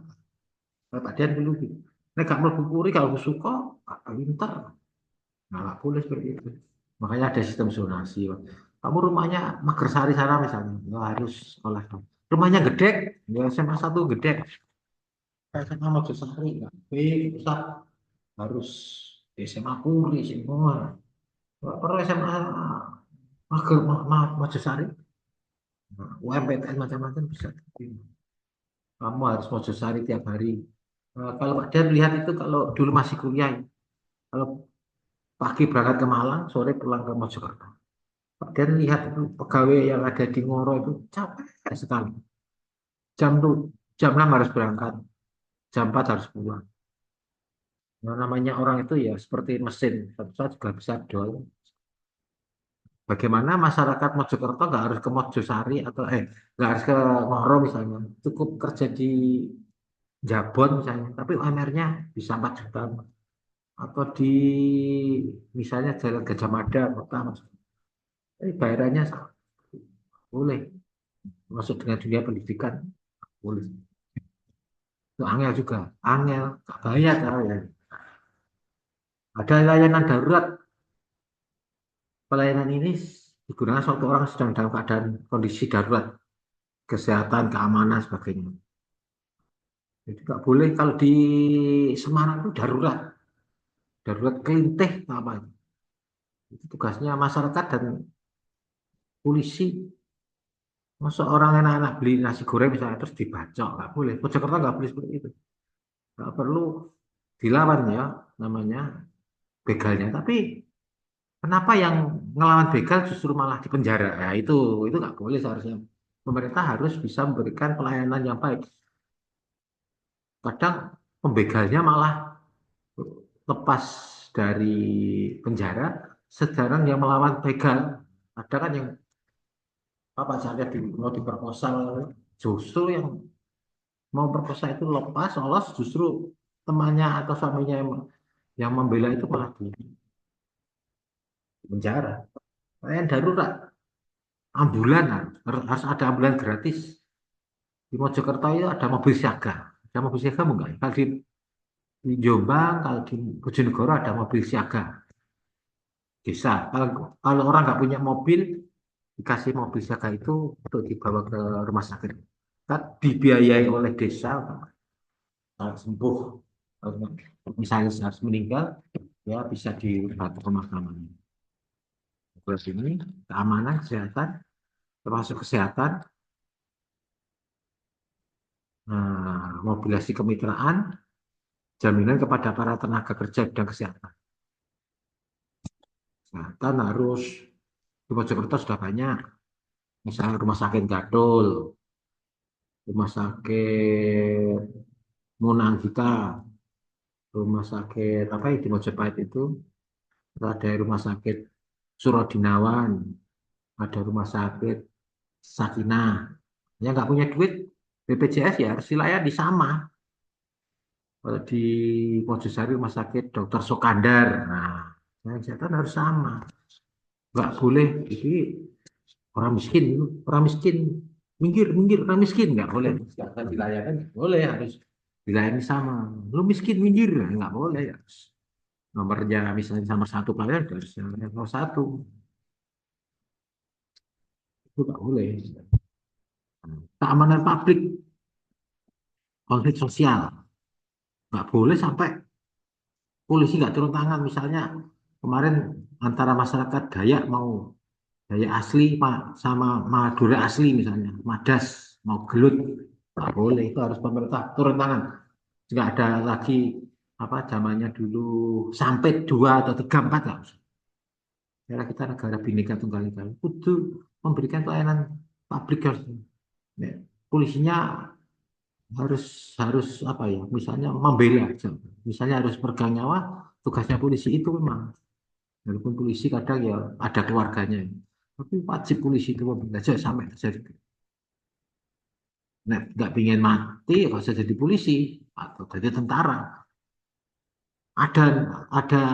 Pak Dian dulu gitu. Nek gak mlebu Puri kalau Suko, gak pinter. Nah, nggak boleh seperti itu. Makanya ada sistem zonasi. Kamu rumahnya Magersari sana misalnya, nggak harus sekolah. Rumahnya gede, ya SMA satu gede. SMA Magersari, nggak. Pusat harus SMA Puri semua. Nggak perlu SMA Magersari. Nah, UMPTN macam-macam bisa. Kamu harus Mojosari tiap hari. Kalau Pak Dian lihat itu kalau dulu masih kuliah, kalau pagi berangkat ke Malang, sore pulang ke Mojokerto. Dan lihat itu pegawai yang ada di Ngoro itu capek sekali. Jam tuh jam 6 harus berangkat, jam 4 harus pulang. Nah, namanya orang itu ya seperti mesin, satu saat juga bisa dol. Bagaimana masyarakat Mojokerto nggak harus ke Mojosari atau nggak harus ke Ngoro misalnya, cukup kerja di Jabon misalnya, tapi UMR-nya bisa 4 juta atau di misalnya Jalan Gajah Mada kota, bayarannya boleh masuk dengan dunia pendidikan boleh. Itu angel juga, angel, gak bayar cara ya. Ada layanan darurat, pelayanan ini digunakan suatu orang sedang dalam keadaan kondisi darurat, kesehatan, keamanan, sebagainya. Jadi nggak boleh kalau di Semarang itu darurat, darurat kelintih apa itu. Itu tugasnya masyarakat dan polisi. Masa orang enak-enak beli nasi goreng misalnya terus dibacok, nggak boleh. Mojokerto nggak boleh seperti itu. Nggak perlu dilawan ya namanya begalnya. Tapi kenapa yang ngelawan begal justru malah di penjara? Ya itu nggak boleh seharusnya. Pemerintah harus bisa memberikan pelayanan yang baik. Kadang pembegalnya malah lepas dari penjara, sedangkan yang melawan begal ada kan yang apa saja mau diperkosa, justru yang mau perkosa itu lepas, lolos justru temannya atau suaminya yang membela itu malah di penjara. Pelayanan darurat, ambulan harus ada ambulan gratis. Di Mojokerto itu ada mobil siaga. Ada mobil siaga enggak? Kalau di Jombang, kalau di Bojonegoro ada mobil siaga desa. Kalau orang nggak punya mobil, dikasih mobil siaga itu untuk dibawa ke rumah sakit. Kan dibiayai oleh desa, kalau sembuh, misalnya harus meninggal, ya bisa dibantu pemakaman. Terus ini keamanan, kesehatan, termasuk kesehatan, mobilisasi kemitraan, jaminan kepada para tenaga kerja bidang kesehatan. Kesehatan harus di Mojokerto sudah banyak, misalnya rumah sakit Gadul, rumah sakit Munanggita, rumah sakit apa yang di Mojopahit itu, ada rumah sakit Surodinawan, ada rumah sakit Sakinah. Yang nggak punya duit, BPJS ya harus dilayani sama. Kalau di Mojosari rumah sakit Dr. Sokandar, nah, yang kesehatan harus sama. Nggak boleh, ini orang miskin, orang miskin, minggir, minggir, orang miskin, nggak boleh. Kesehatan dilayani, boleh, harus dilayani sama. Lu miskin, minggir, nggak boleh. Ya. Nomornya misalnya sama satu pelayan, harus yang nomor satu. Itu nggak boleh. Keamanan publik, konflik sosial, nggak boleh sampai polisi nggak turun tangan. Misalnya kemarin antara masyarakat Dayak mau Dayak asli Pak sama Madura asli misalnya, Madas mau gelut, nggak boleh. Itu harus pemerintah turun tangan. Nggak ada lagi apa zamannya dulu sampai dua atau tiga empat lah. Karena kita negara Bhinneka Tunggal Ika, kudu memberikan pelayanan publik harus. Ya, polisinya harus harus apa ya? Misalnya membela, misalnya harus pegang nyawa, tugasnya polisi itu memang. Walaupun polisi kadang ya ada keluarganya, tapi wajib polisi itu membela aja sampai terjadi. Nah, nggak pingin mati, ya nggak usah jadi polisi atau jadi tentara. Ada ada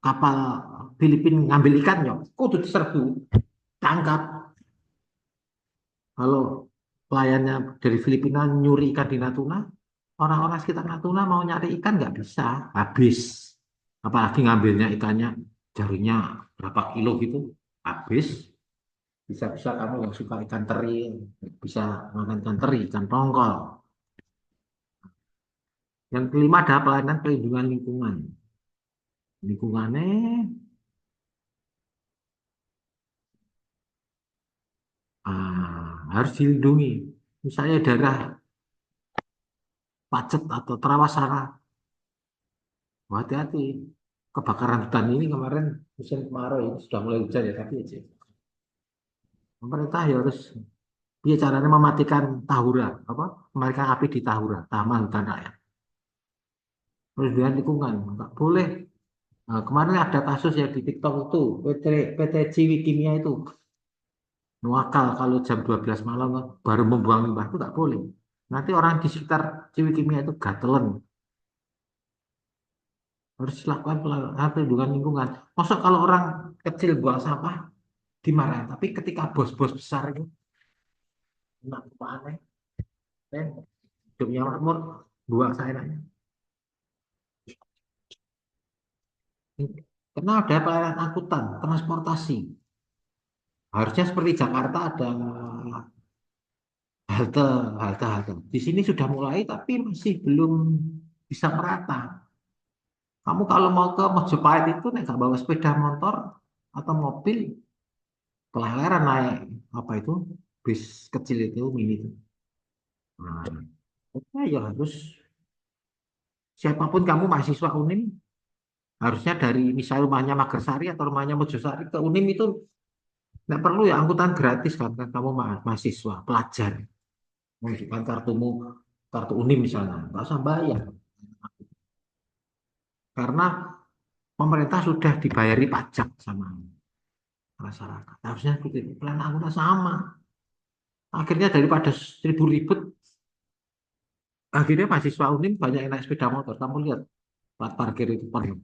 kapal Filipina ngambil ikan ya, kudu diserbu, tangkap. Kalau pelayannya dari Filipina nyuri ikan di Natuna, orang-orang sekitar Natuna mau nyari ikan nggak bisa, habis. Apalagi ngambilnya ikannya jarinya berapa kilo gitu, habis. Bisa-bisa kamu yang suka ikan teri, bisa makan ikan teri, ikan tongkol. Yang kelima adalah pelayanan pelindungan lingkungan. Lingkungannya harus dilindungi. Misalnya daerah pacet atau terawasana, hati-hati. Kebakaran hutan ini kemarin musim kemarau ini sudah mulai hujan ya, tapi aja. Pemerintah ya harus dia caranya mematikan tahura, apa? Mematikan api di tahura, taman hutan rakyat. Terus dengan lingkungan, nggak boleh. Nah, kemarin ada kasus ya di TikTok itu, PT Ciwi Kimia itu, nuakal kalau jam 12 malam baru membuang limbah itu nggak boleh. Nanti orang di sekitar Ciwi Kimia itu gatelan, harus dilakukan pelindungan lingkungan. Masuk kalau orang kecil buang sampah dimarahin, tapi ketika bos-bos besar itu, enak aneh, hidupnya makmur, buang seenaknya. Karena ada pelayanan angkutan, transportasi. Harusnya seperti Jakarta ada halte, halte. Di sini sudah mulai, tapi masih belum bisa merata. Kamu kalau mau ke Mojopahit itu, nek nggak bawa sepeda motor atau mobil, keleleran naik apa itu bis kecil itu mini itu. Nah, ya harus siapapun kamu mahasiswa Unim harusnya dari misal rumahnya Magersari atau rumahnya Mojosari ke Unim itu nggak perlu ya angkutan gratis kan kamu mahasiswa pelajar menunjukkan kartumu kartu Unim misalnya nggak usah bayar karena pemerintah sudah dibayari pajak sama masyarakat harusnya seperti itu plan angkutan sama akhirnya daripada 1.000 ribet akhirnya mahasiswa Unim banyak yang naik sepeda motor kamu lihat plat parkir itu penuh.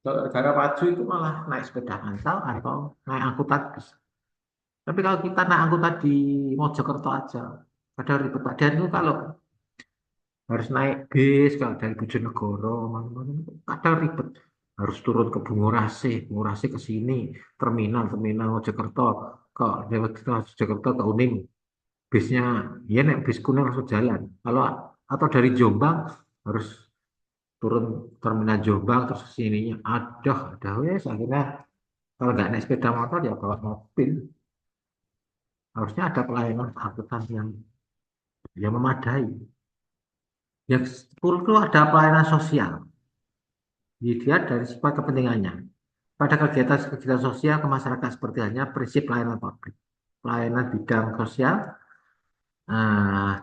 Kalau negara maju itu malah naik sepeda massal atau naik angkutan bis. Tapi kalau kita naik angkutan di Mojokerto aja, ada ribet. Dan itu kalau harus naik bis, kalau dari Bojonegoro, mana-mana, kadang ribet. harus turun ke Bungurasi ke sini, terminal Mojokerto, ke Mojokerto ke Unim, bisnya, ya nek bis kuning langsung jalan. Kalau atau dari Jombang harus turun terminal Jombang terus ke sininya, ada wes akhirnya kalau nggak naik sepeda motor ya bawa mobil. Harusnya ada pelayanan angkutan yang memadai. Ya, perlu ada pelayanan sosial. Dilihat dari sifat kepentingannya. Pada kegiatan-kegiatan sosial ke masyarakat seperti halnya prinsip pelayanan publik. Pelayanan bidang sosial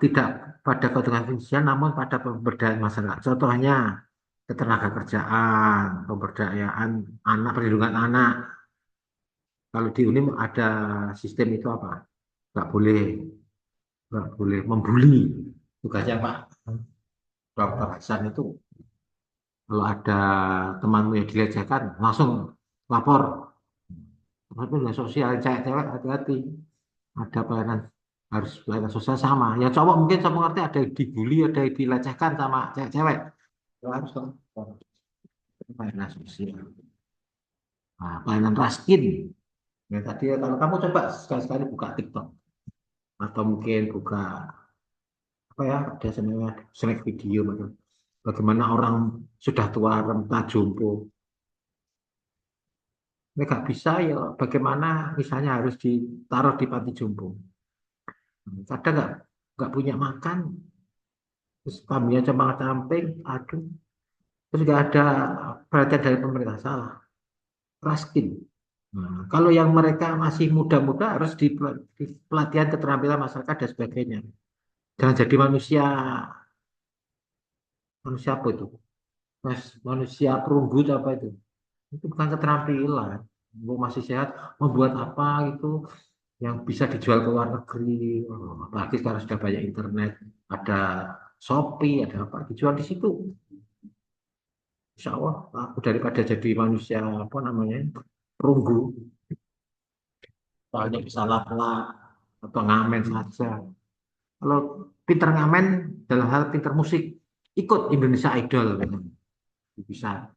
tidak pada keuntungan finansial namun pada pemberdayaan masyarakat. Contohnya ketenaga kerjaan, pemberdayaan anak, perlindungan anak. Kalau di UNIM ada sistem itu apa? Nggak boleh, nggak boleh membuli. Tugasnya Pak Dr. Hasan itu kalau ada temanmu yang dilecehkan langsung lapor. Tapi nggak sosial cewek-cewek hati-hati. Ada pelayanan harus pelayanan sosial sama. Ya cowok mungkin saya mengerti ada yang dibully, ada yang dilecehkan sama cewek-cewek. Ya, harus dong. Pelayanan sosial. Nah, pelayanan raskin. Ya, tadi ya, kalau kamu coba sekali-sekali buka TikTok atau mungkin buka apa ya ada sebenarnya snack video macam bagaimana orang sudah tua renta jompo. Ini nggak bisa ya bagaimana misalnya harus ditaruh di panti jompo. Kadang nggak punya makan, terus kambingnya cuma camping, aduh, terus nggak ada perhatian dari pemerintah salah, raskin. Nah, kalau yang mereka masih muda-muda harus di pelatihan keterampilan masyarakat dan sebagainya. Jangan jadi manusia manusia apa itu? Manusia perunggu atau apa itu? Itu bukan keterampilan. Mau masih sehat, membuat apa itu yang bisa dijual ke luar negeri. Oh, apalagi sekarang sudah banyak internet, ada Shopee, ada apa dijual di situ. Insya Allah, aku daripada jadi manusia apa namanya perunggu, soalnya bisa lap-lap atau ngamen saja. Kalau pinter ngamen dalam hal pinter musik, ikut Indonesia Idol, gitu. Bisa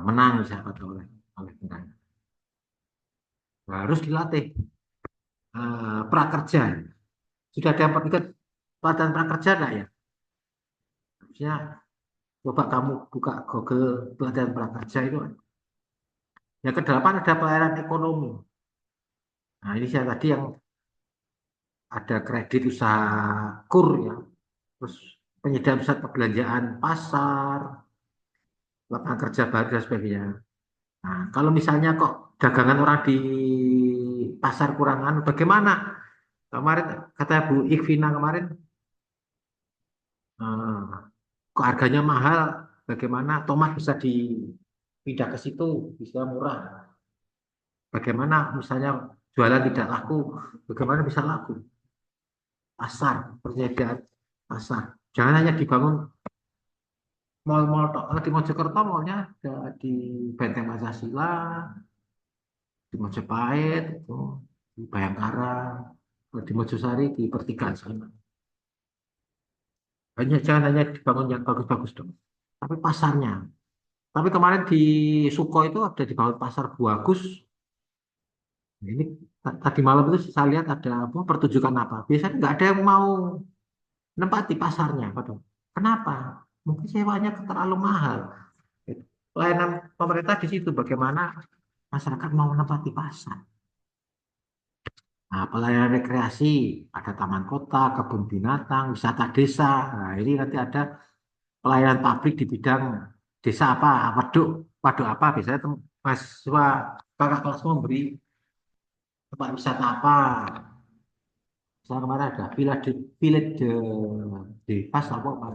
menang siapa tahu oleh menang. Nah, harus dilatih prakerja. Sudah ada yang ikut pelatihan prakerja enggak ya? Harusnya coba kamu buka Google pelatihan prakerja itu. Yang kedelapan ada pelayanan ekonomi. Nah, ini saya tadi yang ada kredit usaha kur ya, terus penyediaan pusat perbelanjaan pasar, lapangan kerja baru dan sebagainya. Nah, kalau misalnya kok dagangan orang di pasar kurangan, bagaimana? Kemarin kata Bu Ikvina kemarin, eh, kok harganya mahal, bagaimana tomat bisa dipindah ke situ, bisa murah. Bagaimana misalnya jualan tidak laku, bagaimana bisa laku? Pasar, penyediaan pasar. Jangan hanya dibangun mal-mal tok. Kalau di Mojokerto malnya ada di Benteng Pancasila, di Mojopahit, itu, di Bayangkara, di Mojosari, di Pertigaan sana. Hanya jangan hanya dibangun yang bagus-bagus dong. Tapi pasarnya. Tapi kemarin di Suko itu ada dibangun pasar Buagus. Ini tadi malam itu saya lihat ada apa pertunjukan apa. Biasanya nggak ada yang mau menempati pasarnya. Padahal. Kenapa? Mungkin sewanya terlalu mahal. Pelayanan pemerintah di situ bagaimana masyarakat mau menempati pasar. Nah, pelayanan rekreasi, ada taman kota, kebun binatang, wisata desa. Nah, ini nanti ada pelayanan publik di bidang desa apa, waduk, waduk apa. Biasanya mahasiswa kakak kelas memberi tempat wisata apa. Saya kemarin ada village de pas apa, Pak?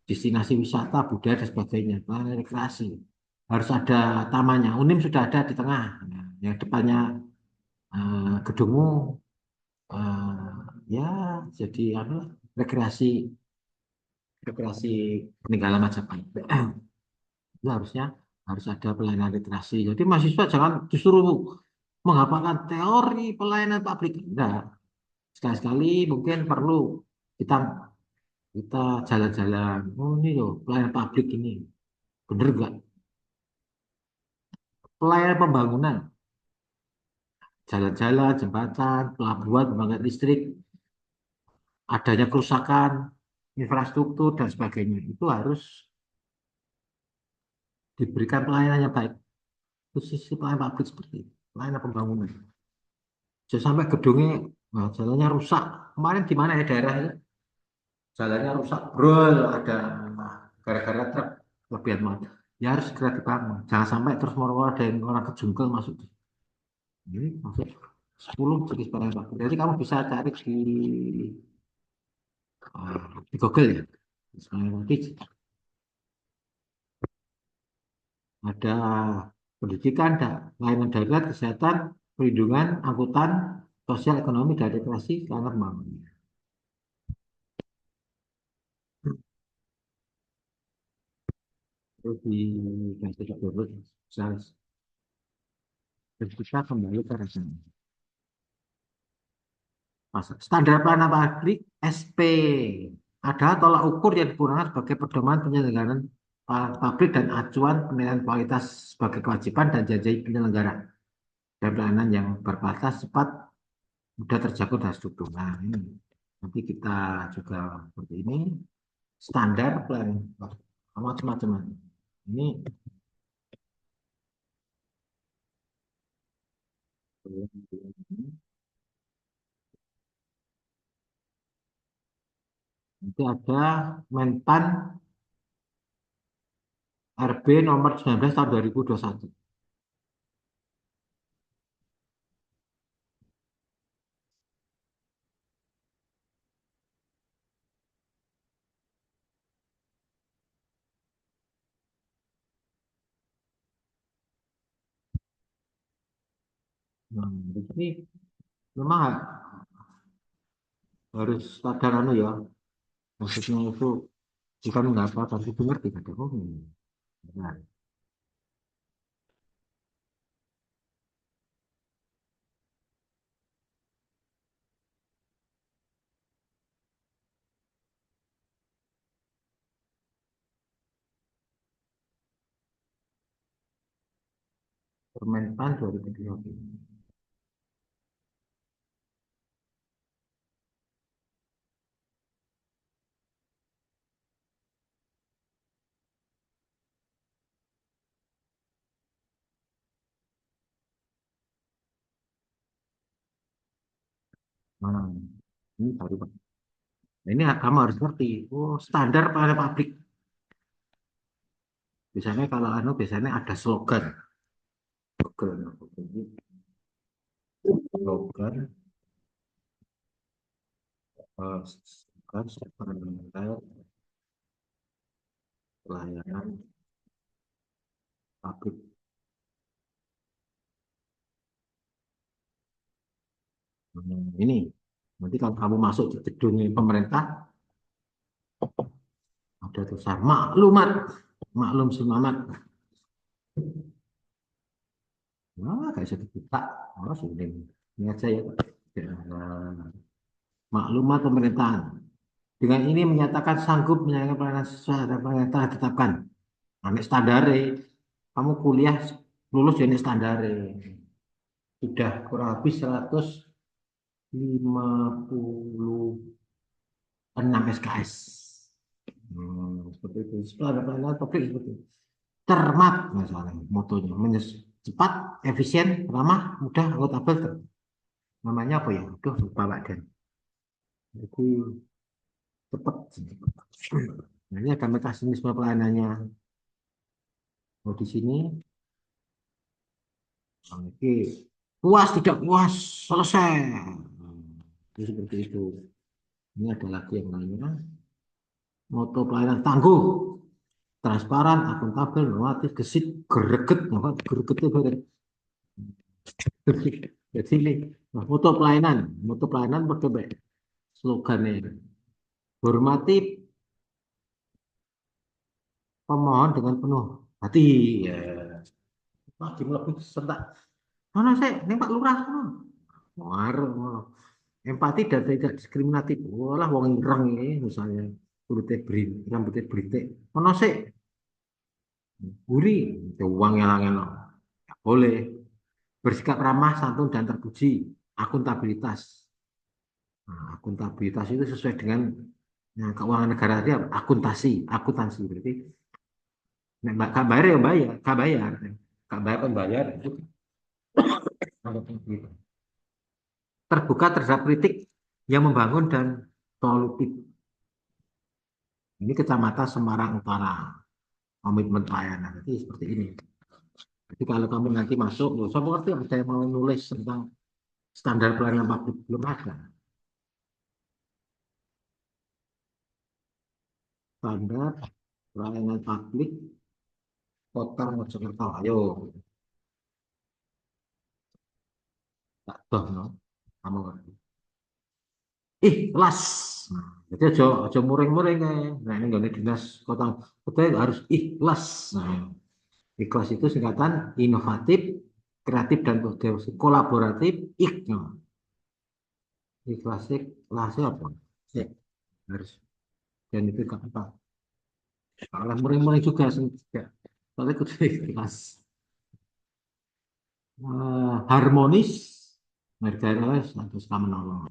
Destinasi wisata, budaya dan sebagainya, pelayanan rekreasi. Harus ada tamannya. Unim sudah ada di tengah. Nah, yang depannya gedungmu ya jadi anu rekreasi rekreasi peninggalan Majapahit. Itu harus ada pelayanan literasi. Jadi mahasiswa jangan justru menghafalkan teori pelayanan publik. Enggak. Sekali-sekali mungkin perlu kita kita jalan-jalan. Oh ini loh pelayanan publik ini. Bener nggak? Pelayanan pembangunan, jalan-jalan, jembatan, pelabuhan, pembangkit listrik, adanya kerusakan, infrastruktur, dan sebagainya. Itu harus diberikan pelayanan yang baik. Itu sisi pelayanan publik seperti itu. Pelayanan pembangunan. Jangan sampai gedungnya, nah, jalannya rusak. Kemarin di mana ya daerah itu? Jalannya rusak, brol, ada gara-gara truk lebihan banget. Ya harus segera dibangun. Jangan sampai terus moro-moro ada yang orang kejungkel masuk. Ini masuk 10 jenis barang baku. Jadi kamu bisa cari di Google ya. Misalnya nanti ada pendidikan, ada layanan darurat, kesehatan, perlindungan, angkutan, sosial, ekonomi, dan rekreasi, karena pembangunan. Itu di ganti dulu, dan kita kembali ke rasanya. Standar pelayanan publik SP adalah tolak ukur yang digunakan sebagai pedoman penyelenggaraan publik dan acuan penilaian kualitas sebagai kewajiban dan janji penyelenggara dan pelayanan yang berbatas, cepat, mudah terjangkau dan struktur. Nah, ini nanti kita juga seperti ini standar pelayanan macam-macam. Ini nanti ada Menpan RB nomor 19 tahun 2021. Nah, di sini memang harus sadar anu ya, maksudnya itu jika nggak apa-apa itu ngerti kata oh nah, Permenpan 2020. Nah, ini baru Pak. Nah, ini kamu harus ngerti oh standar pada pabrik biasanya kalau anu biasanya ada slogan slogan slogan pelayanan pabrik. Ini nanti kalau kamu masuk di gedung pemerintah ada tulisan maklumat maklum selamat. Nah, kayak bisa dibuka. Oh, sudah. Ini aja ya, Pak. Ya, maklumat pemerintahan. Dengan ini menyatakan sanggup menyelesaikan pelayanan sesuai dengan pelayanan telah ditetapkan. Nah, standar kamu kuliah lulus jadi standar sudah kurang lebih 156 SKS. Seperti itu. Setelah ada pelayanan publik seperti itu. Cermat, misalnya motonya, cepat, efisien, ramah, mudah, akuntabel. Namanya apa ya? Aduh, lupa Pak Dan. Jadi cepat. Nah, ini ada mekanisme pelayanannya. Oh, di sini, oke, puas tidak puas, selesai. Jadi seperti itu. Ini ada lagi yang lainnya. Moto pelayanan tangguh, transparan, akuntabel, normatif, gesit, greget, greget itu jadi ini, nah, moto pelayanan pakai slogannya. Hormati pemohon dengan penuh hati. Ya, wah, lebih sentak. Mana sih, ini Pak Lurah. War, empati dan tidak diskriminatif. Walah, wong ireng ini misalnya kulitnya berintik, rambutnya berintik. Mana sih? Gurih, uang yang boleh. Bersikap ramah, santun, dan terpuji. Akuntabilitas. Nah, akuntabilitas itu sesuai dengan keuangan negara dia akuntansi berarti nggak bayar ya bayar, nggak bayar, nggak bayar kan bayar itu gitu. Terbuka terhadap kritik yang membangun dan solutif. Ini Kecamatan Semarang Utara, komitmen pelayanan. Jadi seperti ini. Jadi kalau kamu nanti masuk, loh, saya ngerti ada yang mau nulis tentang standar pelayanan publik belum ada. Standar pelayanan publik Kota Mojokerto. Ayo, tak doh, no. Kamu ngerti. Ikhlas. Nah, jadi aja muring-muring kayak. Nah, ini nggak dinas kota kota harus ikhlas. Nah, ikhlas itu singkatan inovatif, kreatif dan kolaboratif. Ikhlas. Ikhlasnya apa? Ya, harus dan itu apa? Kalau muring-muring juga juga. Soalnya kudu ikhlas. Harmonis, ngerjain wes, terus kamu menolong.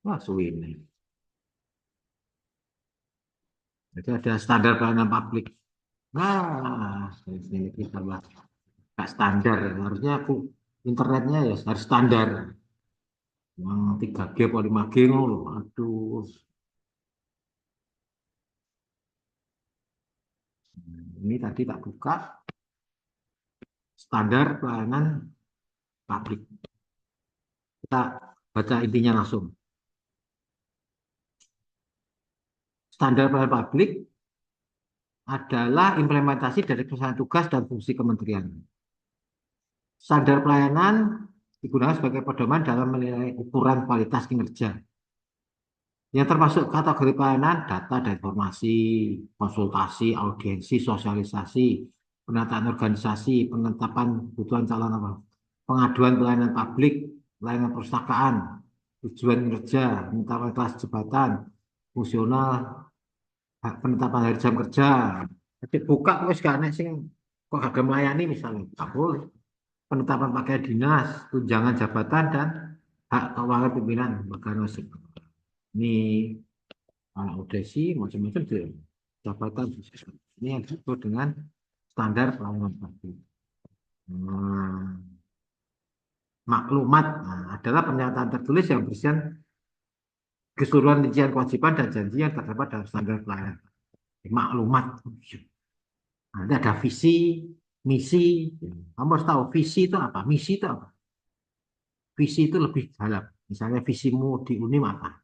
Wah, suwi ini. Jadi ada standar pelayanan publik. Nah, ini kita bahas. Nggak standar. Harusnya aku internetnya ya harus standar. Yang 3G atau 5G loh. Aduh. Ini tadi tak buka standar pelayanan publik. Kita baca intinya langsung. Standar pelayanan publik adalah implementasi dari pelaksanaan tugas dan fungsi kementerian. Standar pelayanan digunakan sebagai pedoman dalam menilai ukuran kualitas kinerja. Yang termasuk kategori pelayanan, data dan informasi, konsultasi, audiensi, sosialisasi, penataan organisasi, penetapan kebutuhan calon apa, pengaduan pelayanan publik, pelayanan perpustakaan, tujuan kerja, penetapan kelas jabatan, fungsional, penetapan hari jam kerja. Jadi buka kok gak aneh sing kok gak melayani misalnya, tak boleh. Penetapan pakaian dinas, tunjangan jabatan dan hak keuangan pimpinan lembaga nasib. Ini audisi macam-macam tuh jabatan ini yang disebut dengan standar pelayanan publik. Nah, maklumat adalah pernyataan tertulis yang berisian keseluruhan rincian kewajiban dan janji yang terdapat dalam standar pelayanan. Maklumat. Nanti ada visi, misi. Kamu harus tahu visi itu apa, misi itu apa. Visi itu lebih dalam. Misalnya visimu di UNIM apa.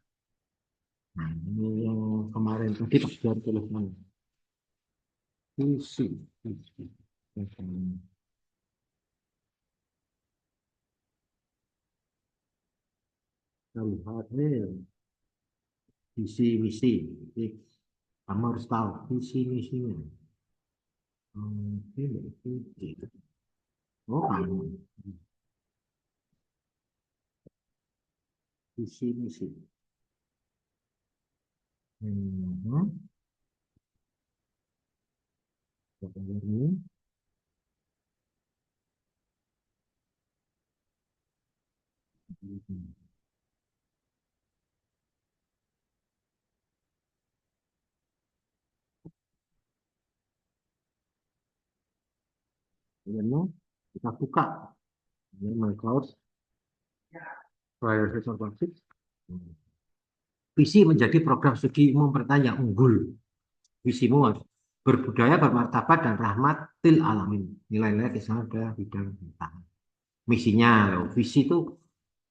Nah, ini yang kemarin tadi pelajaran tulisan. Visi. Visi. Kita lihat nih. Visi misi. Jadi, kamu harus tahu visi misinya. Ini. Oh, kamu. Visi misi. Hmm. Ini. Ini kita buka. Ini my cloud. Prioritas informasi. Visi menjadi program studi umum pertanian yang unggul. Visimu berbudaya, bermartabat, dan rahmat til alamin. Nilai-nilai kesalahan pada bidang tentang misinya. Visi itu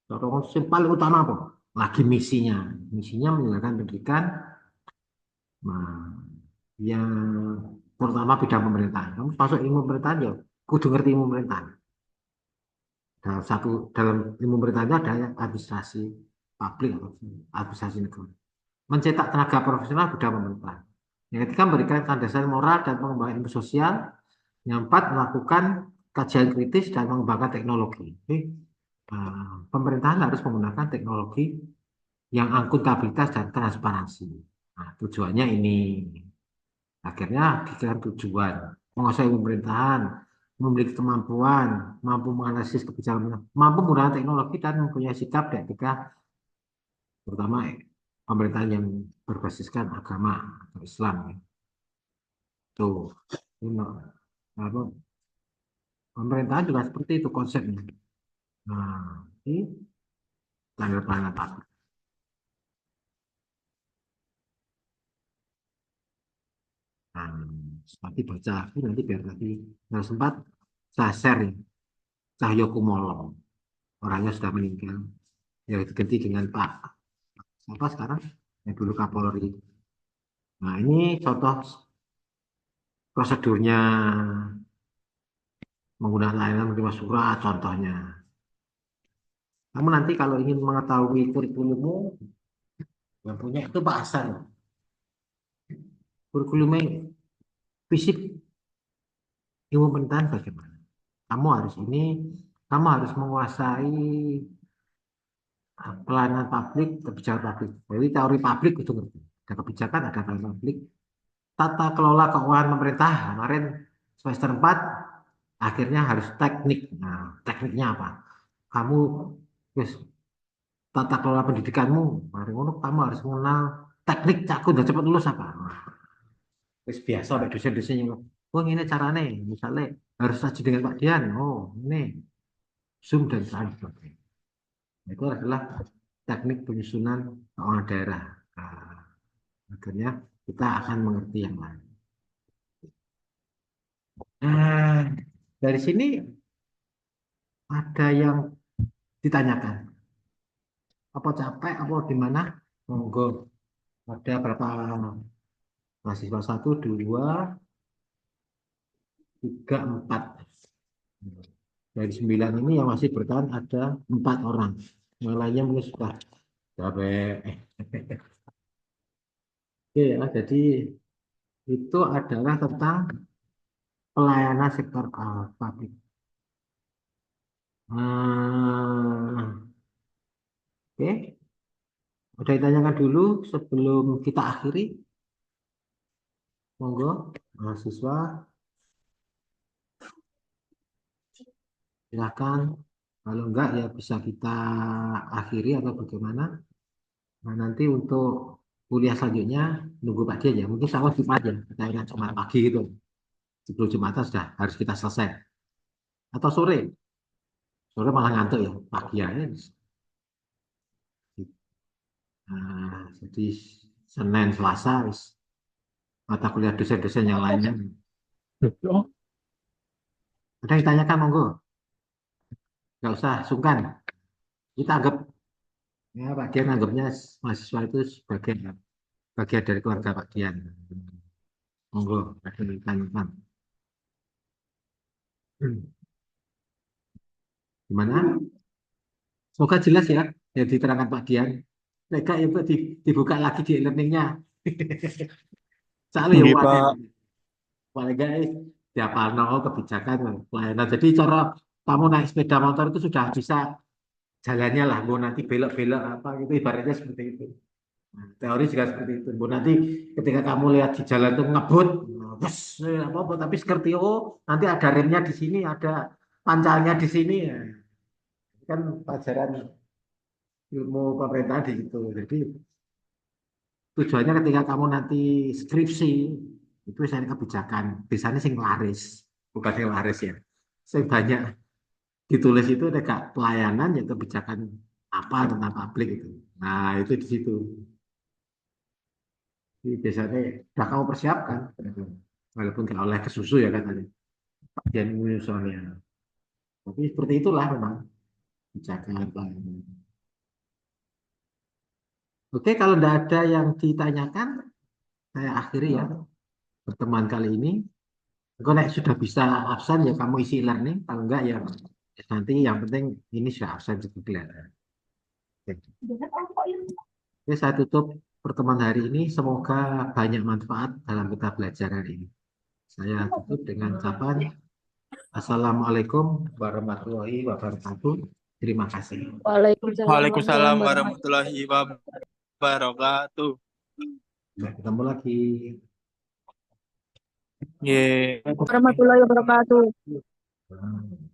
yang paling utama apa? Lagi misinya. Misinya menyelesaikan pendidikan nah, yang terutama bidang pemerintahan. Kamu masuk ilmu pemerintahan ya, kudu ngerti ilmu pemerintahan. Dalam ilmu pemerintahan itu ada yang administrasi publik atau administrasi negara. Mencetak tenaga profesional bidang pemerintahan. Yang ketiga memberikan landasan moral dan pengembangan ilmu sosial. Yang empat melakukan kajian kritis dan mengembangkan teknologi. Jadi, pemerintahan harus menggunakan teknologi yang akuntabilitas dan transparansi. Nah, tujuannya ini. Akhirnya dikira tujuan menguasai pemerintahan, memiliki kemampuan, mampu menganalisis kebijakan, mampu menggunakan teknologi dan mempunyai sikap dan etika, terutama pemerintahan yang berbasiskan agama atau Islam. Ya. Tuh, ini, apa, pemerintahan juga seperti itu konsepnya. Nah, ini tanda tangan apa? Nah, nanti baca lagi nanti biar nanti nggak sempat saya share nih Cahyokumolo. Orangnya sudah meninggal. Ya diganti dengan Pak siapa sekarang? Yang dulu Kapolri. Nah, ini contoh prosedurnya menggunakan layanan menerima surat contohnya. Kamu nanti kalau ingin mengetahui kurikulummu, yang punya itu Pak Hasan. Kurikulumnya fisik ilmu pemerintahan bagaimana? Kamu harus ini, kamu harus menguasai pelayanan publik, kebijakan publik. Jadi teori publik itu ngerti. Ada kebijakan, ada pelayanan publik. Tata kelola keuangan pemerintah kemarin semester 4 akhirnya harus teknik. Nah, tekniknya apa? Kamu yes, tata kelola pendidikanmu, mari ngono kamu harus mengenal teknik cakup dan cepat lulus apa. Nah, wis biasa oleh dosen-dosen yang oh ini caranya, misalnya harus saja dengan Pak Dian. Oh, ini Zoom dan sebagainya. Itu adalah teknik penyusunan keuangan daerah. Nah, akhirnya kita akan mengerti yang lain. Nah, dari sini ada yang ditanyakan. Apa capek, apa gimana? Monggo. Ada berapa mahasiswa? Satu, dua, tiga, empat. Dari 9 ini yang masih bertahan ada 4 orang. Yang lainnya mungkin sudah capek. Oke ya, jadi itu adalah tentang pelayanan sektor publik. Oke, udah ditanyakan dulu sebelum kita akhiri. Monggo, mahasiswa, silakan. Kalau enggak ya bisa kita akhiri atau bagaimana. Nah, nanti untuk kuliah selanjutnya nunggu pagi aja. Mungkin sama Jumat aja. Kita ingat Jumat pagi gitu. Sebelum Jumatan sudah harus kita selesai. Atau sore. Sore malah ngantuk ya. Pagi aja. Nah, jadi Senin, Selasa, mata kuliah dosen-dosen yang lainnya. Oh, Ada yang ditanyakan, monggo. Nggak usah sungkan. Kita anggap, ya Pak Dian anggapnya mahasiswa itu sebagai bagian dari keluarga Pak Dian. Monggo, ada yang ditanyakan. Gimana? Semoga jelas ya yang diterangkan Pak Dian. Mereka ya Pak, dibuka lagi di e-learningnya. Soalnya ya nggih, wadah. Pak. Paling nggak siapa nol kebijakan pelayanan. Jadi cara kamu naik sepeda motor itu sudah bisa jalannya lah. Mau nanti belok-belok apa gitu ibaratnya seperti itu. Nah, teori juga seperti itu. Mau nanti ketika kamu lihat di jalan itu ngebut, bus, apa-apa, tapi seperti oh nanti ada remnya di sini, ada pancalnya di sini. Ya. Kan pelajaran ilmu pemerintahan di situ. Jadi tujuannya ketika kamu nanti skripsi itu misalnya kebijakan, biasanya sing laris, bukan sing laris ya. Sing banyak ditulis itu ada pelayanan ya kebijakan apa tentang publik itu. Nah, itu di situ. Jadi biasanya sudah kamu persiapkan. Walaupun tidak oleh kesusu ya kan tadi. Bagian soalnya. Tapi seperti itulah memang kebijakan pelayanan. Oke, kalau tidak ada yang ditanyakan, saya akhiri ya pertemuan kali ini. Kalau sudah bisa absen ya kamu isi learning, kalau enggak ya nanti yang penting ini sudah absen cukup kelihatan. Oke, saya tutup pertemuan hari ini. Semoga banyak manfaat dalam kita belajar hari ini. Saya tutup dengan ucapan Assalamualaikum warahmatullahi wabarakatuh. Terima kasih. Waalaikumsalam Waalaikumsalam warahmatullahi wabarakatuh. warahmatullahi wabarakatuh. Sampai ketemu lagi. Ye. Warahmatullahi wabarakatuh. Hmm.